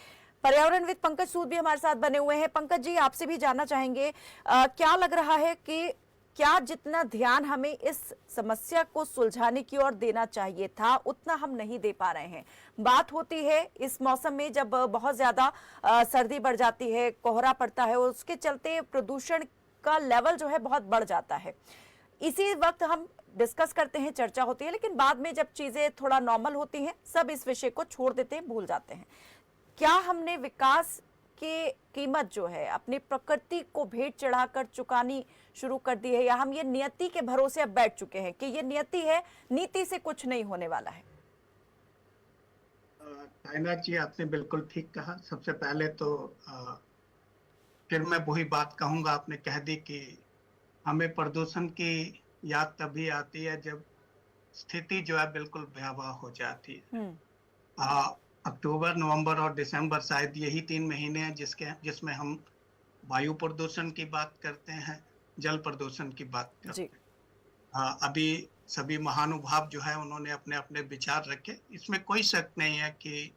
पर्यावरणविद पंकज सूद भी हमारे साथ बने हुए हैं। पंकज जी, आपसे भी जानना चाहेंगे, क्या लग रहा है कि क्या जितना ध्यान हमें इस समस्या को सुलझाने की ओर देना चाहिए था उतना हम नहीं दे पा रहे हैं? बात होती है इस मौसम में जब बहुत ज्यादा सर्दी बढ़ जाती है, कोहरा पड़ता है, उसके चलते प्रदूषण का लेवल जो है बहुत बढ़ जाता है। इसी वक्त हम डिस्कस करते हैं, चर्चा होती है, लेकिन बाद में जब चीजें थोड़ा नॉर्मल होती हैं सब इस विषय को छोड़ देते हैं, भूल जाते हैं। क्या हमने विकास की कीमत जो है अपनी प्रकृति को भेंट चढ़ाकर चुकानी शुरू कर दी है, या हम ये नियति के भरोसे अब बैठ चुके हैं कि ये नियति है, नीति से कुछ नहीं होने वाला है? कायनाथ जी, आपने बिल्कुल ठीक कहा। सबसे पहले तो फिर मैं वही बात कहूंगा, आपने कह दी कि हमें प्रदूषण की याद तभी आती है जब स्थिति जो है बिल्कुल भयावह हो जाती है। अक्टूबर, नवंबर और दिसंबर शायद यही 3 महीने हैं जिसमें हम वायु प्रदूषण की बात करते हैं, जल प्रदूषण की बात करते हैं। अभी सभी महानुभाव जो है उन्होंने अपने अपने विचार रखे। इसमें कोई शक नहीं है कि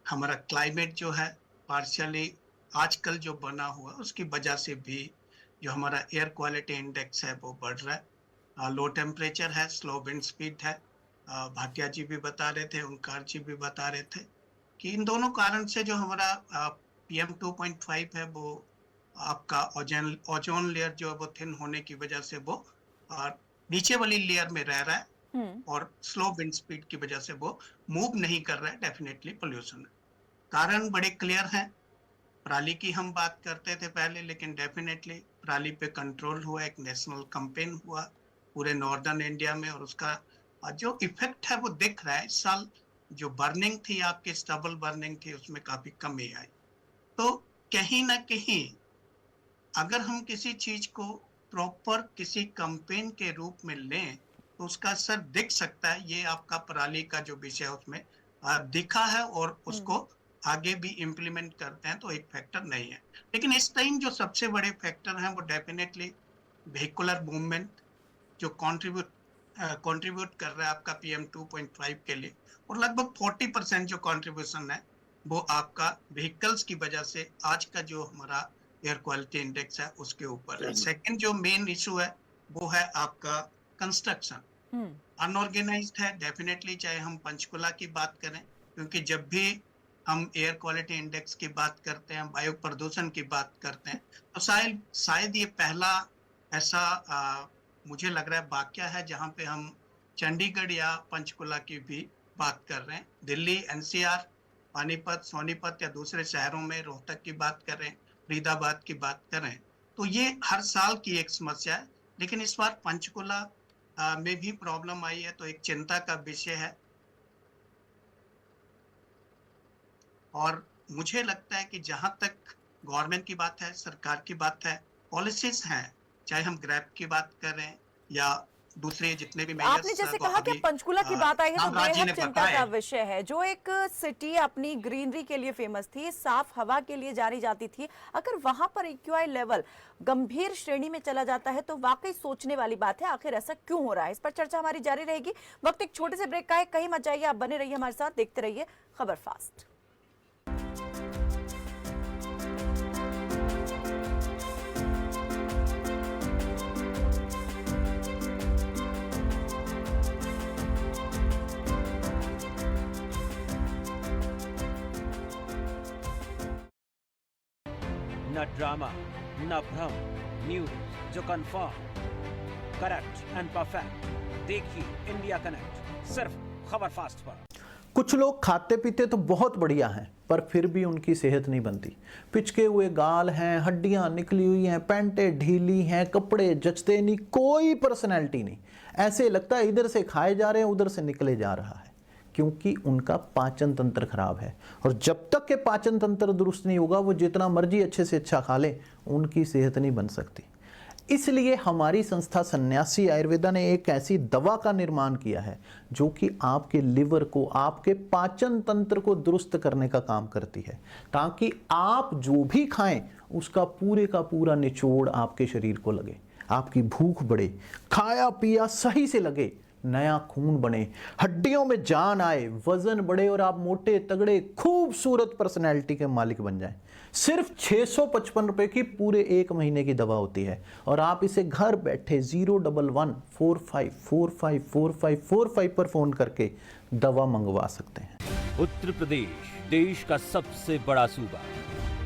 हमारा क्लाइमेट जो है पार्शियली आजकल जो बना हुआ उसकी वजह से भी जो हमारा एयर क्वालिटी इंडेक्स है वो बढ़ रहा है। लो टेम्परेचर है, स्लो विंड स्पीड है। भाटिया जी भी बता रहे थे, ओंकार जी भी बता रहे थे कि इन दोनों कारण से जो हमारा PM 2.5 है वो आपका ओजोन लेयर जो है वो थिन होने की वजह से वो नीचे वाली लेयर में रह रहा है और स्लो विंड स्पीड की वजह से वो मूव नहीं कर रहा है। डेफिनेटली पोल्यूशन है। कारण बड़े क्लियर हैं। पराली की हम बात करते थे पहले, लेकिन डेफिनेटली पराली पे कंट्रोल हुआ, एक नेशनल कैंपेन हुआ पूरे नॉर्दर्न इंडिया में और उसका जो इफेक्ट है वो दिख रहा है। इस साल जो बर्निंग थी, आपकी स्टबल बर्निंग थी, उसमें काफी कमी आई। तो कहीं ना कहीं अगर हम किसी चीज को प्रॉपर किसी कैंपेन के रूप में लें तो उसका असर दिख सकता है। ये आपका पराली का जो विषय है उसमें दिखा है और उसको आगे भी इम्प्लीमेंट करते हैं तो एक फैक्टर नहीं है। लेकिन इस टाइम जो सबसे बड़े फैक्टर हैं वो डेफिनेटली व्हीकुलर मूवमेंट जो कंट्रीब्यूट कर रहा है आपका PM 2.5 के लिए, और लगभग 40% जो कंट्रीब्यूशन है वो आपका व्हीकल्स की वजह से आज का जो हमारा एयर क्वालिटी इंडेक्स है उसके ऊपर है। सेकंड जो मेन इशू है वो है आपका कंस्ट्रक्शन। अनऑर्गेनाइज्ड है डेफिनेटली, चाहे हम पंचकुला की बात करें, क्योंकि जब भी हम एयर क्वालिटी इंडेक्स की बात करते हैं, वायु प्रदूषण की बात करते हैं, तो शायद ये पहला ऐसा मुझे लग रहा है वाकया है जहां पे हम चंडीगढ़ या पंचकुला की भी बात कर रहे हैं। दिल्ली, NCR, पानीपत, सोनीपत या दूसरे शहरों में रोहतक की बात कर रहे हैं, फरीदाबाद की बात कर रहे हैं, तो ये हर साल की एक समस्या है। लेकिन इस बार पंचकुला में भी प्रॉब्लम आई है तो एक चिंता का विषय है। और मुझे लगता है कि जहां तक गवर्नमेंट की बात है, सरकार की बात है, पॉलिसीज हैं, चाहे हम ग्रैब की बात करें या दूसरे जितने भी मेजर्स। आपने जैसे कहा कि पंचकुला की बात आई है तो बेहद चिंता का विषय है। जो एक सिटी अपनी ग्रीनरी के लिए फेमस थी, साफ हवा के लिए जानी जाती थी, अगर वहां पर AQI लेवल गंभीर श्रेणी में चला जाता है तो वाकई सोचने वाली बात है। आखिर ऐसा क्यों हो रहा है, इस पर चर्चा हमारी जारी रहेगी। वक्त एक छोटे से ब्रेक का है, कहीं मत जाइए, आप बने रहिए हमारे साथ, देखते रहिए खबर फास्ट। न ड्रामा, न भ्रम, न्यूज जो कंफर्म, करेक्ट एंड परफेक्ट। देखिए इंडिया कनेक्ट सिर्फ खबर फास्ट पर। कुछ लोग खाते पीते तो बहुत बढ़िया हैं पर फिर भी उनकी सेहत नहीं बनती। पिचके हुए गाल हैं, हड्डियां निकली हुई हैं, पैंटें ढीली हैं, कपड़े जचते नहीं, कोई पर्सनैलिटी नहीं। ऐसे लगता है इधर से खाए जा रहे हैं उधर से निकले जा रहा है, क्योंकि उनका पाचन तंत्र खराब है। और जब तक के पाचन तंत्र दुरुस्त नहीं होगा वो जितना मर्जी अच्छे से अच्छा खा ले, उनकी सेहत नहीं बन सकती। इसलिए हमारी संस्था सन्यासी आयुर्वेदा ने एक ऐसी दवा का निर्माण किया है जो कि आपके लिवर को, आपके पाचन तंत्र को दुरुस्त करने का काम करती है, ताकि आप जो भी खाएं उसका पूरे का पूरा निचोड़ आपके शरीर को लगे, आपकी भूख बढ़े, खाया पिया सही से लगे, नया खून बने, हड्डियों में जान आए, वजन बढ़े और आप मोटे तगड़े खूबसूरत पर्सनैलिटी के मालिक बन जाएं। सिर्फ 655 रुपए की पूरे 1 महीने की दवा होती है और आप इसे घर बैठे 01145454545 पर फोन करके दवा मंगवा सकते हैं। उत्तर प्रदेश देश का सबसे बड़ा सूबा,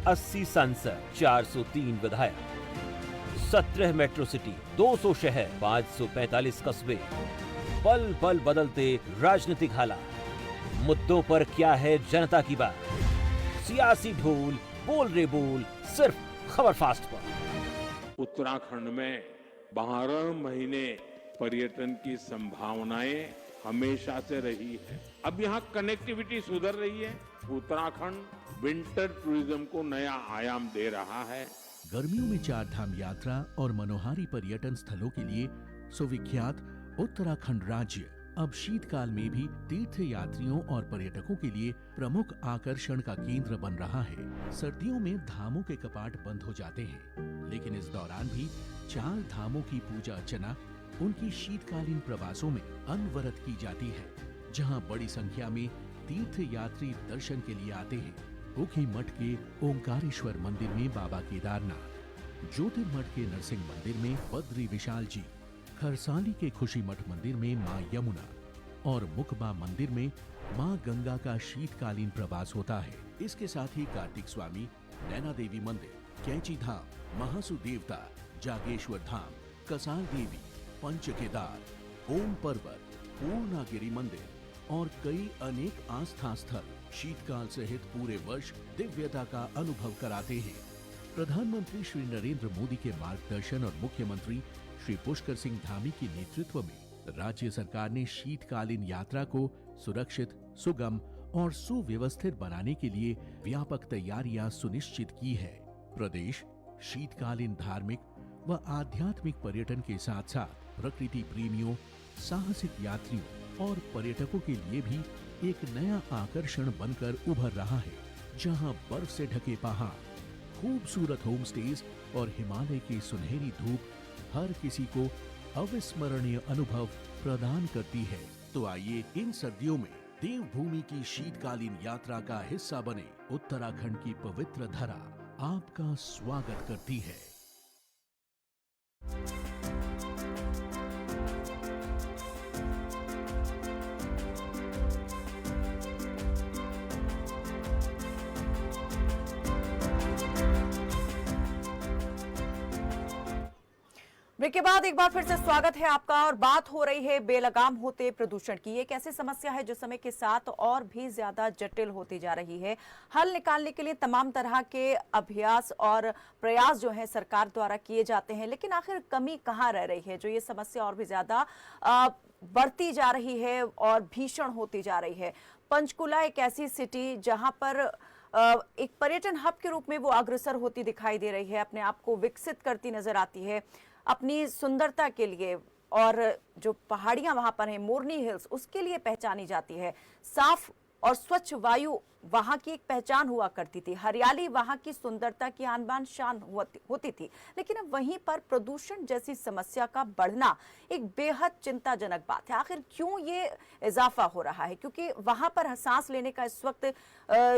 80 सांसद, 403 विधायक, 17 मेट्रो सिटी, 200 शहर, 545 कस्बे, पल पल बदलते राजनीतिक हालात, मुद्दों पर क्या है जनता की बात, सियासी ढोल बोल रे बोल सिर्फ खबर फास्ट पर। उत्तराखंड में 12 महीने पर्यटन की संभावनाएं हमेशा से रही है। अब यहाँ कनेक्टिविटी सुधर रही है। उत्तराखंड विंटर टूरिज्म को नया आयाम दे रहा है। गर्मियों में चार धाम यात्रा और मनोहारी पर्यटन स्थलों के लिए सुविख्यात उत्तराखंड राज्य अब शीतकाल में भी तीर्थ यात्रियों और पर्यटकों के लिए प्रमुख आकर्षण का केंद्र बन रहा है। सर्दियों में धामों के कपाट बंद हो जाते हैं, लेकिन इस दौरान भी चार धामों की पूजा अर्चना उनकी शीतकालीन प्रवासों में अनवरत की जाती है, जहां बड़ी संख्या में तीर्थ यात्री दर्शन के लिए आते हैं। ऊखी मठ के ओंकारेश्वर मंदिर में बाबा केदारनाथ, ज्योतिर्मठ के नरसिंह मंदिर में बद्री विशाल जी, खरसाली के खुशी मठ मंदिर में मां यमुना और मुकबा मंदिर में मां गंगा का शीतकालीन प्रवास होता है। इसके साथ ही कार्तिक स्वामी, नैना देवी मंदिर, कैंची धाम, महासु देवता, जागेश्वर धाम, कसाल देवी, पंच केदार, ओम पर्वत, पूर्णागिरि मंदिर और कई अनेक आस्था स्थल शीतकाल सहित पूरे वर्ष दिव्यता का अनुभव कराते हैं। प्रधानमंत्री श्री नरेंद्र मोदी के मार्गदर्शन और मुख्यमंत्री श्री पुष्कर सिंह धामी के नेतृत्व में राज्य सरकार ने शीतकालीन यात्रा को सुरक्षित, सुगम और सुव्यवस्थित बनाने के लिए व्यापक तैयारियां सुनिश्चित की है। प्रदेश शीतकालीन धार्मिक व आध्यात्मिक पर्यटन के साथ साथ प्रकृति प्रेमियों, साहसिक यात्रियों और पर्यटकों के लिए भी एक नया आकर्षण बनकर उभर रहा है, जहां बर्फ से ढके पहाड़, खूबसूरत होम स्टेज और हिमालय की सुनहरी धूप हर किसी को अविस्मरणीय अनुभव प्रदान करती है। तो आइए इन सर्दियों में देवभूमि की शीतकालीन यात्रा का हिस्सा बने। उत्तराखंड की पवित्र धरा आपका स्वागत करती है। ब्रेक के बाद एक बार फिर से स्वागत है आपका और बात हो रही है बेलगाम होते प्रदूषण की। एक ऐसी समस्या है जो समय के साथ और भी ज्यादा जटिल होती जा रही है। हल निकालने के लिए तमाम तरह के अभ्यास और प्रयास जो है सरकार द्वारा किए जाते हैं, लेकिन आखिर कमी कहाँ रह रही है जो ये समस्या और भी ज्यादा बढ़ती जा रही है और भीषण होती जा रही है। पंचकुला एक ऐसी सिटी जहां पर एक पर्यटन हब के रूप में वो अग्रसर होती दिखाई दे रही है, अपने आप को विकसित करती नजर आती है अपनी सुंदरता के लिए, और जो पहाड़ियां वहां पर हैं, मोरनी हिल्स, उसके लिए पहचानी जाती है। साफ और स्वच्छ वायु वहां की एक पहचान हुआ करती थी, हरियाली वहां की सुंदरता की आन बान शान होती थी। लेकिन अब वहीं पर प्रदूषण जैसी समस्या का बढ़ना एक बेहद चिंताजनक बात है। आखिर क्यों ये इजाफा हो रहा है? क्योंकि वहां पर सांस लेने का इस वक्त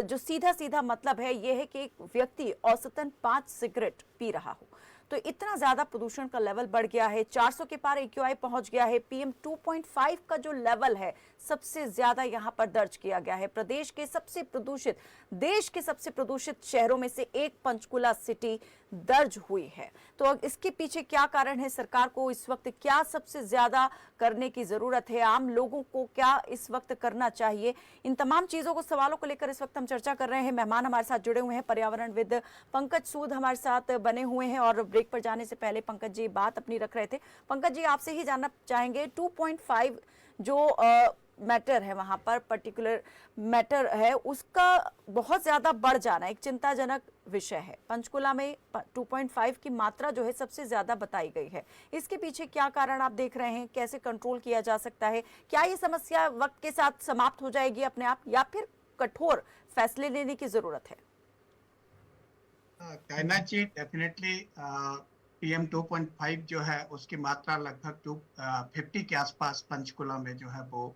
जो सीधा सीधा मतलब है ये है कि एक व्यक्ति औसतन 5 सिगरेट पी रहा हो, तो इतना ज्यादा प्रदूषण का लेवल बढ़ गया है। 400 के पार AQI पहुंच गया है। PM 2.5 का जो लेवल है सबसे ज्यादा यहां पर दर्ज किया गया है। प्रदेश के सबसे प्रदूषित, देश के सबसे प्रदूषित शहरों में से एक पंचकुला सिटी दर्ज हुई है। तो इसके पीछे क्या कारण है? सरकार को इस वक्त क्या सबसे ज्यादा करने की जरूरत है? आम लोगों को क्या इस वक्त करना चाहिए? इन तमाम चीजों को, सवालों को लेकर इस वक्त हम चर्चा कर रहे हैं। मेहमान हमारे साथ जुड़े हुए हैं, पर्यावरणविद पंकज सूद हमारे साथ बने हुए हैं और ब्रेक पर जाने से पहले पंकज जी बात अपनी रख रहे थे। पंकज जी, आपसे ही जानना चाहेंगे 2.5 जो मैटर है वहां पर, पर्टिकुलर मैटर है, उसका बहुत ज्यादा बढ़ जाना एक चिंताजनक विषय है। पंचकुला में 2.5 की मात्रा जो है सबसे ज्यादा बताई गई है। इसके पीछे क्या कारण आप देख रहे हैं? कैसे कंट्रोल किया जा सकता है? क्या ये समस्या वक्त के साथ समाप्त हो जाएगी अपने आप, या फिर कठोर फैसले लेने की जरूरत है? कहना चाहिए डेफिनेटली PM 2.5 जो है उसकी मात्रा लगभग 50 के आसपास पंचकुला में जो है वो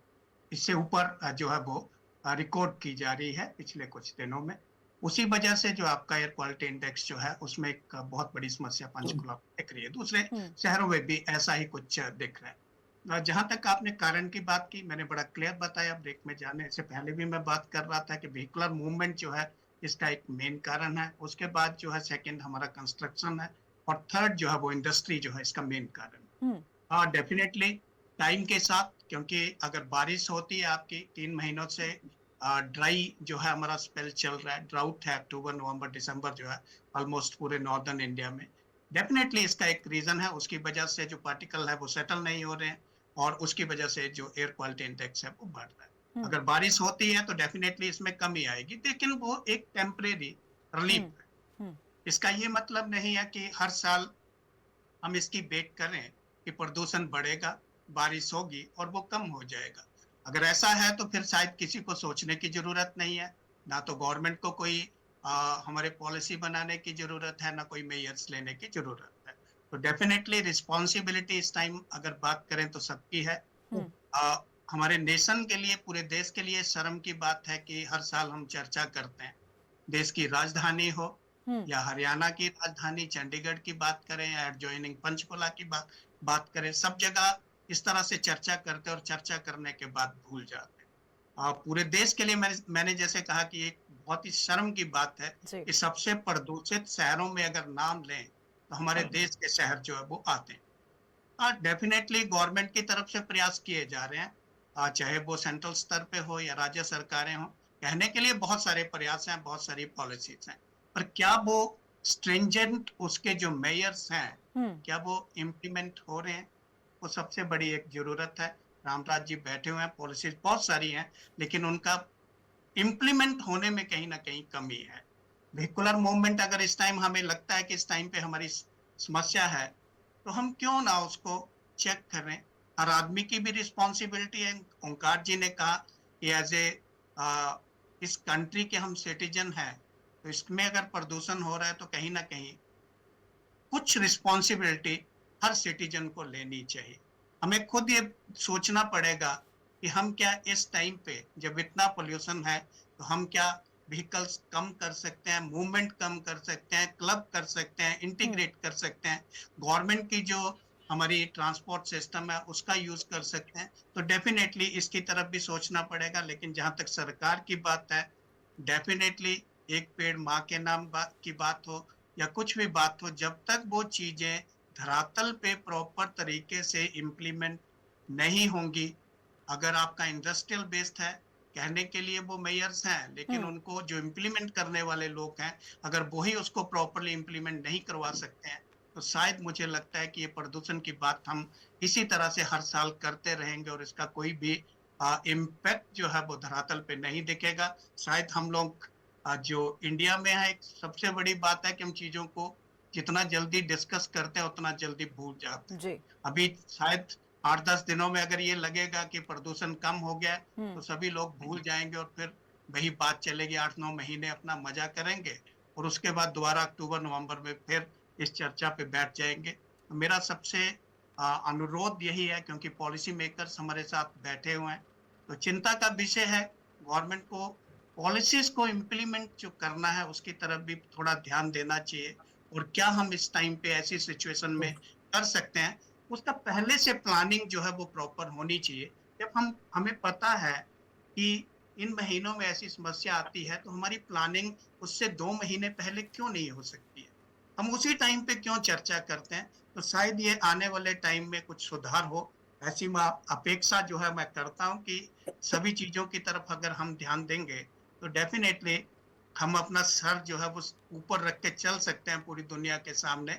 इससे ऊपर जो है वो रिकॉर्ड की जा रही है पिछले कुछ दिनों में। उसी वजह से जो आपका एयर क्वालिटी इंडेक्स जो है उसमें एक बहुत बड़ी समस्या पंचकुला दिख रही है। दूसरे शहरों में भी ऐसा ही कुछ दिख रहा है। जहां तक आपने कारण की बात की, मैंने बड़ा क्लियर बताया। ब्रेक में जाने से पहले भी मैं बात कर रहा था कि व्हीकुलर मूवमेंट जो है इसका एक मेन कारण है। उसके बाद जो है सेकंड हमारा कंस्ट्रक्शन है, और थर्ड जो है वो इंडस्ट्री जो है इसका मेन कारण है। डेफिनेटली टाइम के साथ, क्योंकि अगर बारिश होती है आपकी 3 महीनों से ड्राई जो है हमारा स्पेल चल रहा है, ड्राउट है, अक्टूबर नवंबर दिसंबर जो है ऑलमोस्ट पूरे नॉर्दर्न इंडिया में, डेफिनेटली इसका एक रीजन है। उसकी वजह से जो पार्टिकल है वो सेटल नहीं हो रहे हैं, और उसकी वजह से जो एयर क्वालिटी इंडेक्स है वो बढ़ रहा है। अगर बारिश होती है तो डेफिनेटली इसमें कमी आएगी, लेकिन वो एक टेम्परेरी रिलीफ है। इसका ये मतलब नहीं है कि हर साल हम इसकी बेट करें कि प्रदूषण बढ़ेगा, बारिश होगी और वो कम हो जाएगा। अगर ऐसा है तो फिर शायद किसी को सोचने की जरूरत नहीं है, ना तो गवर्नमेंट को कोई हमारे पॉलिसी बनाने की जरूरत है, ना कोई मेजर्स लेने की जरूरत है। तो डेफिनेटली रिस्पॉन्सिबिलिटी इस टाइम अगर बात करें तो सबकी है। हमारे नेशन के लिए, पूरे देश के लिए शर्म की बात है कि हर साल हम चर्चा करते हैं, देश की राजधानी हो या हरियाणा की राजधानी चंडीगढ़ की बात करें या एडजॉइनिंग पंचकुला की बात करें, सब जगह इस तरह से चर्चा करते हैं और चर्चा करने के बाद भूल जाते हैं। पूरे देश के लिए मैंने जैसे कहा कि एक बहुत ही शर्म की बात है कि सबसे प्रदूषित शहरों में अगर नाम लें तो हमारे देश के शहर जो है वो आते हैं। डेफिनेटली गवर्नमेंट की तरफ से प्रयास किए जा रहे हैं, चाहे वो सेंट्रल स्तर पे हो या राज्य सरकारें हो, कहने के लिए बहुत सारे प्रयास हैं, बहुत सारी पॉलिसीज हैं, पर क्या वो स्ट्रिंजेंट उसके जो मेयर्स हैं क्या वो इम्प्लीमेंट हो रहे हैं, वो सबसे बड़ी एक जरूरत है। रामराज जी बैठे हुए हैं, पॉलिसीज बहुत सारी हैं, लेकिन उनका इम्प्लीमेंट होने में कहीं ना कहीं कमी है। व्हीकुलर मूवमेंट अगर इस टाइम हमें लगता है कि इस टाइम पे हमारी समस्या है, तो हम क्यों ना उसको चेक करें। हर आदमी की भी रिस्पॉन्सिबिलिटी है। ओंकार जी ने कहा कि एज ए इस कंट्री के हम सिटीजन हैं, तो इसमें अगर प्रदूषण हो रहा है तो कहीं ना कहीं कुछ रिस्पॉन्सिबिलिटी हर सिटीजन को लेनी चाहिए। हमें खुद ये सोचना पड़ेगा कि हम क्या इस टाइम पे जब इतना पोल्यूशन है तो हम क्या व्हीकल्स कम कर सकते हैं, मूवमेंट कम कर सकते हैं, क्लब कर सकते हैं, इंटीग्रेट कर सकते हैं, गवर्नमेंट की जो हमारी ट्रांसपोर्ट सिस्टम है उसका यूज कर सकते हैं। तो डेफिनेटली इसकी तरफ भी सोचना पड़ेगा। लेकिन जहां तक सरकार की बात है, डेफिनेटली एक पेड़ माँ के नाम की बात हो या कुछ भी बात हो, जब तक वो चीजें धरातल पे प्रॉपर तरीके से इम्प्लीमेंट नहीं होंगी, अगर आपका इंडस्ट्रियल बेस्ड है, कहने के लिए वो मेयर्स हैं, लेकिन उनको जो इम्प्लीमेंट करने वाले लोग हैं, अगर वही उसको प्रॉपरली इम्प्लीमेंट नहीं करवा सकते हैं, तो शायद मुझे लगता है कि ये प्रदूषण की बात हम इसी तरह से हर साल करते रहेंगे और इसका कोई भी इम्पैक्ट जो है वो धरातल पे नहीं दिखेगा। शायद हम लोग जो इंडिया में है, एक सबसे बड़ी बात है कि हम चीजों को जितना जल्दी डिस्कस करते हैं उतना जल्दी भूल जाते हैं। अभी शायद 8-10 दिनों में अगर ये लगेगा कि प्रदूषण कम हो गया तो सभी लोग भूल जाएंगे और फिर वही बात चलेगी, 8-9 महीने अपना मजा करेंगे और उसके बाद दोबारा अक्टूबर-नवंबर में फिर इस चर्चा पे बैठ जाएंगे। तो मेरा सबसे अनुरोध यही है, क्योंकि पॉलिसी मेकर्स हमारे साथ बैठे हुए हैं, तो चिंता का विषय है, गवर्नमेंट को पॉलिसीज को इम्प्लीमेंट जो करना है उसकी तरफ भी थोड़ा ध्यान देना चाहिए। और क्या हम इस टाइम पे ऐसी सिचुएशन में कर सकते हैं, उसका पहले से प्लानिंग जो है वो प्रॉपर होनी चाहिए। जब हमें पता है कि इन महीनों में ऐसी समस्या आती है, तो हमारी प्लानिंग उससे 2 महीने पहले क्यों नहीं हो सकती है, हम उसी टाइम पे क्यों चर्चा करते हैं। तो शायद ये आने वाले टाइम में कुछ सुधार हो, ऐसी अपेक्षा जो है मैं करता हूँ कि सभी चीजों की तरफ अगर हम ध्यान देंगे तो डेफिनेटली हम अपना सर जो है वो ऊपर रख के चल सकते हैं पूरी दुनिया के सामने।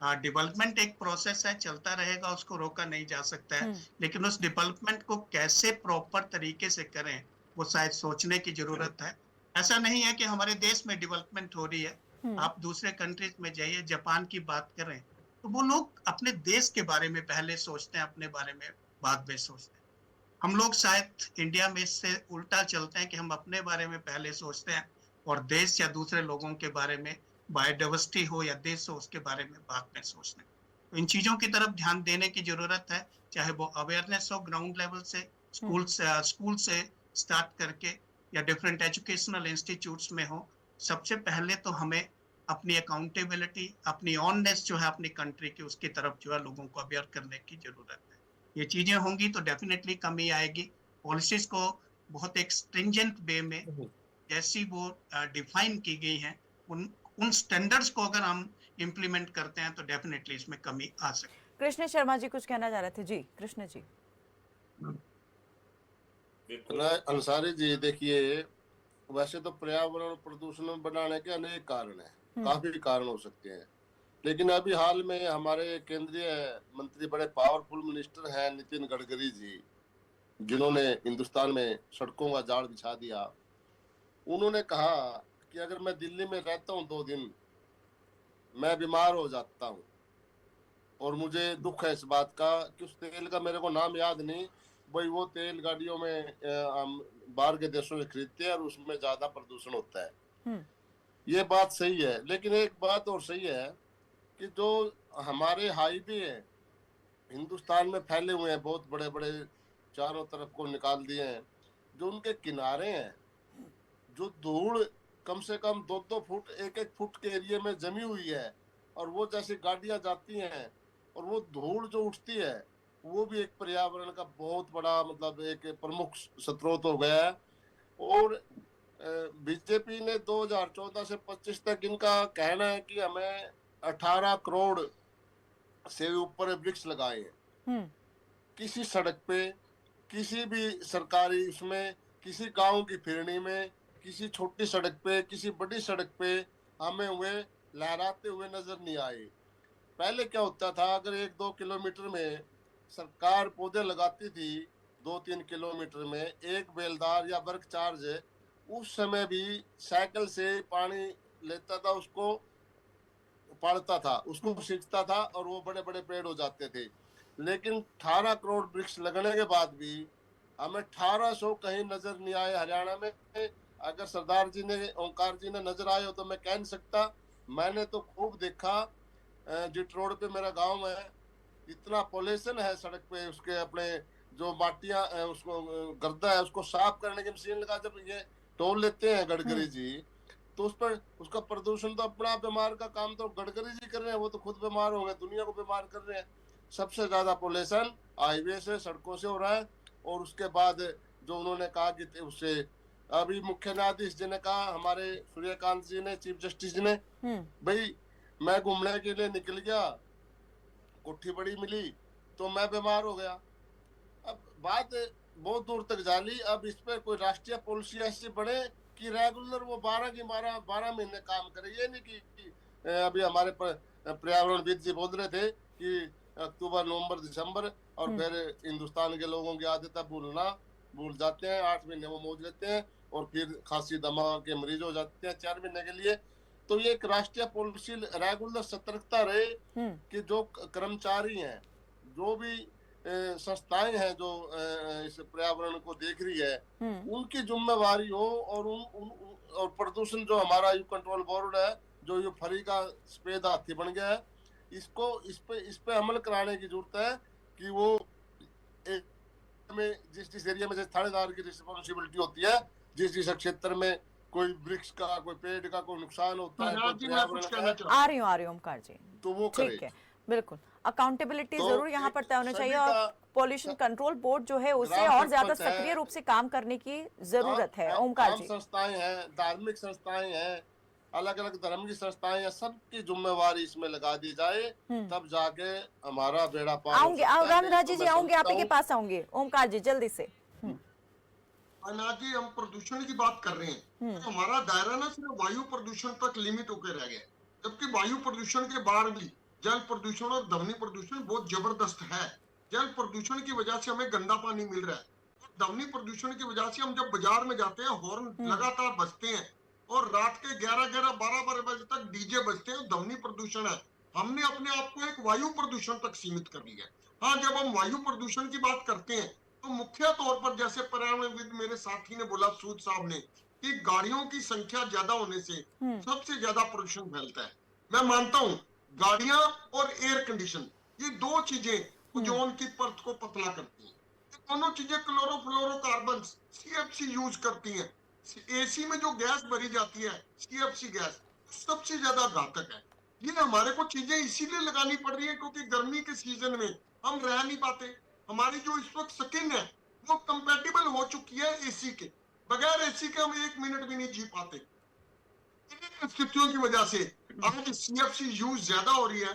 डेवलपमेंट एक प्रोसेस है, चलता रहेगा, उसको रोका नहीं जा सकता है, लेकिन उस डेवलपमेंट को कैसे प्रॉपर तरीके से करें वो शायद सोचने की जरूरत है। ऐसा नहीं है कि हमारे देश में डेवलपमेंट हो रही है, आप दूसरे कंट्रीज में जाइए, जापान की बात करें तो वो लोग अपने देश के बारे में पहले सोचते हैं, अपने बारे में बाद में सोचते हैं। हम लोग शायद इंडिया में इससे उल्टा चलते हैं कि हम अपने बारे में पहले सोचते हैं और देश या दूसरे लोगों के बारे में, बायोडाइवर्सिटी हो या देश हो, उसके बारे में बाद में सोचते हैं। तो इन चीजों की तरफ ध्यान देने की जरूरत है, चाहे वो अवेयरनेस हो ग्राउंड लेवल से, स्कूल से स्टार्ट करके या डिफरेंट एजुकेशनल इंस्टीट्यूट्स में हो। सबसे पहले तो हमें अपनी अकाउंटेबिलिटी, अपनी ऑननेस जो है अपनी कंट्री की, उसकी तरफ जो है लोगों को अवेयर करने की जरूरत है। ये चीजें होंगी तो डेफिनेटली कमी आएगी। पॉलिसीज को बहुत एक स्ट्रिंजेंट वे में जैसी वो डिफाइन की गई हैं, उन स्टैंडर्ड्स को अगर हम इम्प्लीमेंट करते हैं तो डेफिनेटली इसमें कमी आ सकती है। कृष्ण शर्मा जी कुछ कहना चाह रहे थे। जी कृष्ण जी। अंसारी जी, देखिए वैसे तो पर्यावरण प्रदूषण बनाने के अनेक कारण हैं, काफी कारण हो सकते हैं, लेकिन अभी हाल में हमारे केंद्रीय मंत्री, बड़े पावरफुल मिनिस्टर हैं नितिन गडकरी जी, जिन्होंने हिंदुस्तान में सड़कों का जाल बिछा दिया। उन्होंने कहा कि अगर मैं दिल्ली में रहता हूँ 2 दिन, मैं बीमार हो जाता हूँ, और मुझे दुख है इस बात का कि उस तेल का मेरे को नाम याद नहीं, भाई वो तेल गाड़ियों में हम बाहर के देशों से खरीदते हैं और उसमें ज्यादा प्रदूषण होता है। ये बात सही है, लेकिन एक बात और सही है कि जो हमारे हाईवे है हिंदुस्तान में फैले हुए हैं, बहुत बड़े बड़े, चारों तरफ को निकाल दिए हैं, जो उनके किनारे हैं, जो धूल कम से कम 2-2 फुट, 1-1 फुट के एरिया में जमी हुई है, और वो जैसे गाड़ियां जाती हैं और वो धूल जो उठती है, वो भी एक पर्यावरण का बहुत बड़ा मतलब एक प्रमुख स्रोत हो गया है। और बीजेपी ने 2014 से 25 तक इनका कहना है कि हमें 18 करोड़ से ऊपर वृक्ष लगाए हैं। किसी सड़क पे, किसी भी सरकारी उसमें, किसी गांव की फिरनी में, किसी छोटी सड़क पे, किसी बड़ी सड़क पे हमें वे लहराते हुए नजर नहीं आए। पहले क्या होता था, अगर 1-2 किलोमीटर में सरकार पौधे लगाती थी, 2-3 किलोमीटर में एक बेलदार या वर्क चार्ज, उस समय भी साइकिल से पानी लेता था, उसको पाड़ता था, उसको सींचता था, और वो बड़े बड़े पेड़ हो जाते थे। लेकिन 18 करोड़ वृक्ष लगने के बाद भी हमें 1800 कहीं नजर नहीं आए हरियाणा में। अगर सरदार जी ने, ओंकार जी ने नजर आए हो तो मैं कह नहीं सकता, मैंने तो खूब देखा। जिट रोड पे मेरा गांव है, इतना पॉल्यूशन है सड़क पे, उसके अपने जो माटियां उसको गर्दा है, उसको साफ करने की मशीन लगा जब ये टोल लेते हैं गडकरी जी, तो उस पर उसका प्रदूषण तो अपना बीमार का काम तो गडकरी जी कर रहे हैं, वो तो खुद बीमार हो गए, दुनिया को बीमार कर रहे हैं। सबसे ज्यादा पॉल्यूशन हाईवे से, सड़कों से हो रहा है। और उसके बाद जो उन्होंने कहा कि उससे अभी मुख्य न्यायाधीश जी ने कहा, हमारे सूर्यकांत जी ने, चीफ जस्टिस जी ने, भाई मैं घूमने के लिए निकल गया, कोठी बड़ी मिली तो मैं बीमार हो गया। अब बात बहुत दूर तक जाली। अब इस पर कोई राष्ट्रीय पॉलिसी ऐसी बने कि रेगुलर वो 12 महीने काम करे। ये नहीं कि अभी हमारे पर्यावरणविद जी बोल रहे थे कि अक्टूबर, नवंबर, दिसंबर, और फिर हिंदुस्तान के लोगों की आदत है भूल जाते हैं, 8 महीने वो मौज लेते हैं, और फिर खांसी दमा के मरीज हो जाते हैं 4 महीने के लिए। तो ये एक राष्ट्रीय पॉलिसी, रेगुलर सतर्कता रहे कि जो कर्मचारी हैं, जो भी संस्थाएं हैं जो इस पर्यावरण को देख रही है, उनकी जिम्मेवारी हो। और प्रदूषण जो हमारा यू कंट्रोल बोर्ड है, जो यू फरी का सफेद हाथी बन गया है, इस पे अमल कराने की जरूरत है कि वो में जिस एरिया में थानेदार की रिस्पॉन्सिबिलिटी होती है, जिस क्षेत्र में कोई वृक्ष का, कोई पेड़ का कोई नुकसान होता है, आ रही हूँ ओमकार जी, तो वो ठीक है, बिल्कुल अकाउंटेबिलिटी जरूर यहाँ पर तय होनी चाहिए, और पॉल्यूशन कंट्रोल बोर्ड जो है उसे और ज्यादा सक्रिय रूप से काम करने की जरूरत है। ओमकार जी, संस्थाएं हैं, धार्मिक संस्थाएं हैं, अलग अलग धर्म की संस्थाएं हैं, सबकी जिम्मेवारी इसमें लगा दी जाए, तब जाके हमारा बेड़ा पार आऊंगे। रामराजी जी आऊंगे, आप ही के पास आऊंगे। ओमकार जी जल्दी से। जी हम प्रदूषण की बात कर रहे हैं, तो हमारा दायरा ना सिर्फ वायु प्रदूषण तक लिमिट होकर रह गया, जबकि वायु प्रदूषण के बाद भी जल प्रदूषण और ध्वनि प्रदूषण बहुत जबरदस्त है। जल प्रदूषण की वजह से हमें गंदा पानी मिल रहा है, और ध्वनि प्रदूषण की वजह से हम जब बाजार में जाते हैं, हॉर्न लगातार बजते हैं, और रात के 11-11, 12-12 बजे तक डीजे बजते हैं, ध्वनि प्रदूषण है। हमने अपने आप को एक वायु प्रदूषण तक सीमित कर लिया। हाँ, जब हम वायु प्रदूषण की बात करते हैं तो मुख्य तौर पर, जैसे पर्यावरणविद मेरे साथी ने बोला, सूद साहब ने, कि गाड़ियों की संख्या ज्यादा होने से सबसे ज्यादा प्रदूषण फैलता है। मैं मानता हूँ गाड़ियां और एयर कंडीशन, ये 2 चीजें ओजोन की परत को पतला करती हैं। दोनों चीजें क्लोरोफ्लोरोकार्बन, CFC यूज करती हैं। एसी में जो गैस भरी जाती है, CFC गैस, सबसे ज्यादा घातक है। ये हमारे को चीजें इसीलिए लगानी पड़ रही है क्योंकि गर्मी के सीजन में हम रह नहीं पाते। हमारी जो इस वक्त स्किन है वो कंपैटिबल हो चुकी है एसी के, बगैर एसी के हम 1 मिनट भी नहीं जी पाते। इन स्थितियों की वजह से आज CFC यूज ज्यादा हो रही है,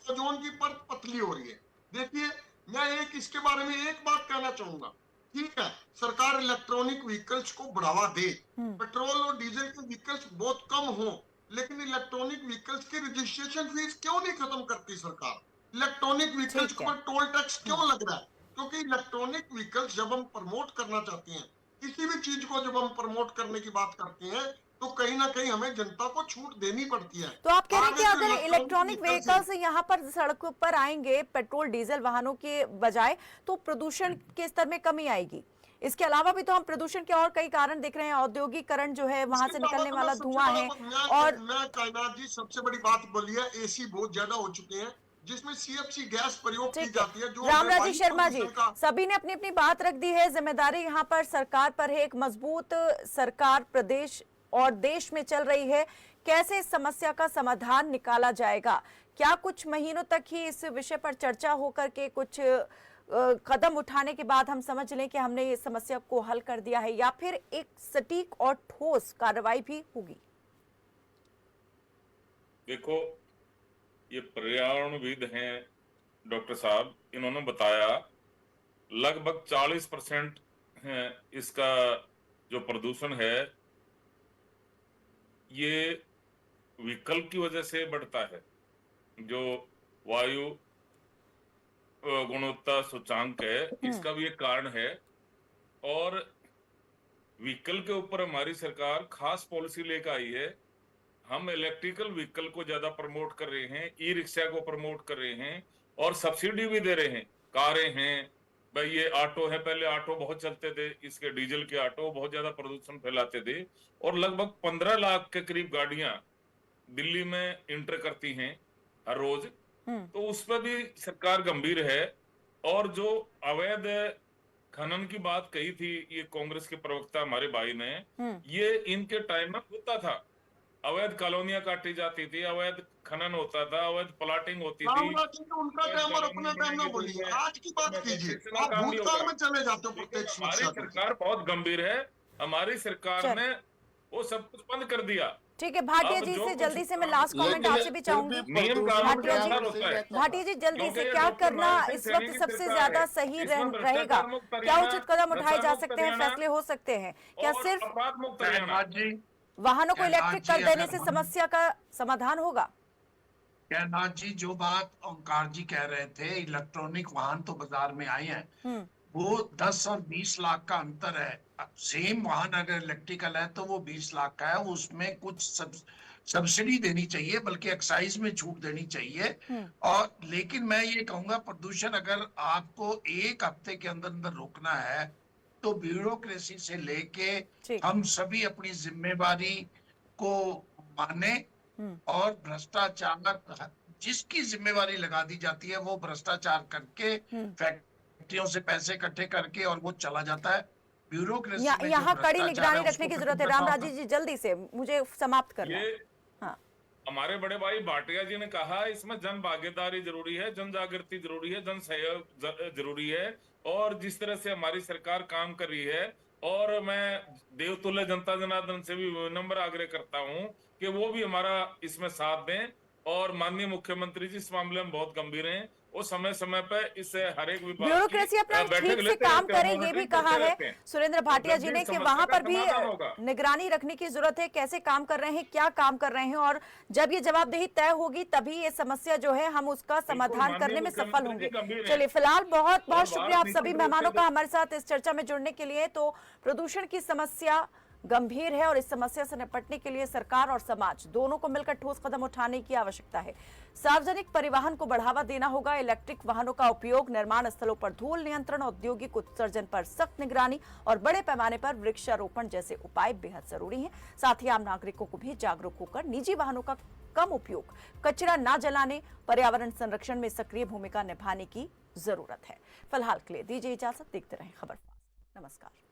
ओजोन की परत पतली हो रही है। देखिए, मैं इसके बारे में एक बात कहना चाहूंगा। ठीक है, सरकार इलेक्ट्रॉनिक व्हीकल्स को बढ़ावा दे, पेट्रोल और डीजल के व्हीकल्स बहुत कम हो, लेकिन इलेक्ट्रॉनिक व्हीकल्स की रजिस्ट्रेशन फीस क्यों नहीं खत्म करती सरकार? इलेक्ट्रॉनिक व्हीकल्स ठीक है। पर टोल टैक्स क्यों लग रहा है? क्योंकि इलेक्ट्रॉनिक व्हीकल्स जब हम प्रमोट करना चाहते हैं, किसी भी चीज को जब हम प्रमोट करने की बात करते हैं, तो कहीं ना कहीं हमें जनता को छूट देनी पड़ती है। तो आप कह रहे हैं कि आगे जो अगर इलेक्ट्रॉनिक व्हीकल्स यहाँ पर सड़कों पर आएंगे पेट्रोल डीजल वाहनों के बजाय, तो प्रदूषण के स्तर में कमी आएगी। इसके अलावा भी तो हम प्रदूषण के और कई कारण देख रहे हैं, औद्योगिकरण जो है, वहां से निकलने वाला धुआं है। और मैं कायनात जी सबसे बड़ी बात बोली है, एसी बहुत ज्यादा हो चुके हैं जिसमें सीएफसी गैस प्रयोग की जाती है, जो रामराजी शर्मा जी, प्रदूषण का सभी ने अपनी अपनी बात रख दी है। जिम्मेदारी यहाँ पर सरकार पर है। एक मजबूत सरकार प्रदेश और देश में चल रही है। कैसे इस समस्या का समाधान निकाला जाएगा? क्या कुछ महीनों तक ही इस विषय पर चर्चा होकर के कुछ कदम उठाने के बाद हम समझ लें कि हमने इस समस्या को हल कर दिया है, या फिर एक सटीक और ठोस कार्रवाई भी होगी? देखो, ये पर्यावरणविद हैं डॉक्टर साहब, इन्होंने बताया लगभग 40% है इसका जो प्रदूषण है ये व्हीकल की वजह से बढ़ता है। जो वायु गुणवत्ता सूचांक है, इसका भी एक कारण है। और व्हीकल के ऊपर हमारी सरकार खास पॉलिसी लेकर आई है। हम इलेक्ट्रिकल व्हीकल को ज्यादा प्रमोट कर रहे हैं, ई रिक्शा को प्रमोट कर रहे हैं और सब्सिडी भी दे रहे हैं। कारें हैं भाई, ये ऑटो है, पहले ऑटो बहुत चलते थे, इसके डीजल के ऑटो बहुत ज्यादा प्रदूषण फैलाते थे। और लगभग 15 लाख के करीब गाड़ियां दिल्ली में इंटर करती हैं हर रोज। तो उस पर भी सरकार गंभीर है। और जो अवैध खनन की बात कही थी ये कांग्रेस के प्रवक्ता हमारे भाई ने, ये इनके टाइम में होता था। अवैध कॉलोनियां काटी जाती थी, अवैध खनन होता था, अवैध प्लाटिंग होती थी। उनका टाइम और अपना टाइम ना बोलिए, आज की बात कीजिए। आप भूतकाल में चले जाते हो प्रत्येक हमारी शिक्षा में। सरकार बहुत गंभीर है। हमारी सरकार ने वो सब कुछ बंद कर दिया। ठीक है, भाटिया अब जी जो से कुछ- जल्दी से मैं लास्ट कमेंट आपसे भी चाहूंगी। नियम कानून के अनुसार होता है। भाटिया जी, जल्दी क्योंकि से ये क्या डॉक्टर करना मानसिंह इस सैनी वक्त की सबसे सरकार ज्यादा है। सही इसमें रहेगा? भ्रष्टाचार मुक्त क्या हरियाणा, उचित कदम उठाए जा नशा सकते मुक्त हैं, हरियाणा फैसले हो सकते हैं? क्या और सिर्फ अपराध मुक्त हरियाणा। जी वाहनों को इलेक्ट्रिक कर जी, देने अगर से हम- समस्या का समाधान होगा? कैलाश जी, जो बात ओंकार जी कह रहे थे, इलेक्ट्रॉनिक वाहन तो बाजार में आए हैं, वो 10 और 20 लाख का अंतर है। अब सेम वाहन अगर इलेक्ट्रिकल है तो वो 20 लाख का है, उसमें कुछ सब्सिडी देनी चाहिए, बल्कि एक्साइज में छूट देनी चाहिए। और लेकिन मैं ये कहूंगा, प्रदूषण अगर आपको एक हफ्ते के अंदर अंदर रोकना है तो ब्यूरोक्रेसी से लेके हम सभी अपनी जिम्मेवारी को माने और भ्रष्टाचार, जिसकी जिम्मेवारी लगा दी जाती है वो भ्रष्टाचार करके फैक्ट्रियों से पैसे इकट्ठे करके और वो चला जाता है। ब्यूरोक्रेसी में जो यहाँ कड़ी भ्रष्टाचार निगरानी है, रखने की उसको जरूरत है। खत्म करना रामराजी जी, जल्दी से मुझे समाप्त करना है। ये हाँ, हमारे बड़े भाई भाटिया जी ने कहा, इसमें जन भागीदारी जरूरी है, जन जागृति जरूरी है, जन सहयोग जरूरी है। और जिस तरह से हमारी सरकार काम कर रही है, और मैं देवतुल्य जनता जनार्दन से भी विनम्र आग्रह करता हूं कि वो भी हमारा इसमें साथ दें। और माननीय मुख्यमंत्री जी इस मामले में बहुत गंभीर हैं, वो समय समय पे इस हर एक विभाग ब्यूरोक्रेसी अपना ठीक से काम करे, ये भी कहा है सुरेंद्र भाटिया जी ने कि वहां पर भी निगरानी रखने की जरूरत है। कैसे काम कर रहे हैं, क्या काम कर रहे हैं, और जब ये जवाबदेही तय होगी तभी ये समस्या जो है हम उसका समाधान करने में सफल होंगे। चलिए, फिलहाल बहुत बहुत शुक्रिया आप सभी मेहमानों का हमारे साथ इस चर्चा में जुड़ने के लिए। तो प्रदूषण की समस्या गंभीर है और इस समस्या से निपटने के लिए सरकार और समाज दोनों को मिलकर ठोस कदम उठाने की आवश्यकता है। सार्वजनिक परिवहन को बढ़ावा देना होगा, इलेक्ट्रिक वाहनों का उपयोग, निर्माण स्थलों पर धूल नियंत्रण, औद्योगिक उत्सर्जन पर सख्त निगरानी और बड़े पैमाने पर वृक्षारोपण जैसे उपाय बेहद जरूरी हैं। साथ ही आम नागरिकों को भी जागरूक होकर निजी वाहनों का कम उपयोग, कचरा न जलाने, पर्यावरण संरक्षण में सक्रिय भूमिका निभाने की जरूरत है। फिलहाल के लिए दीजिए इजाजत, देखते रहें खबर फास्ट। नमस्कार।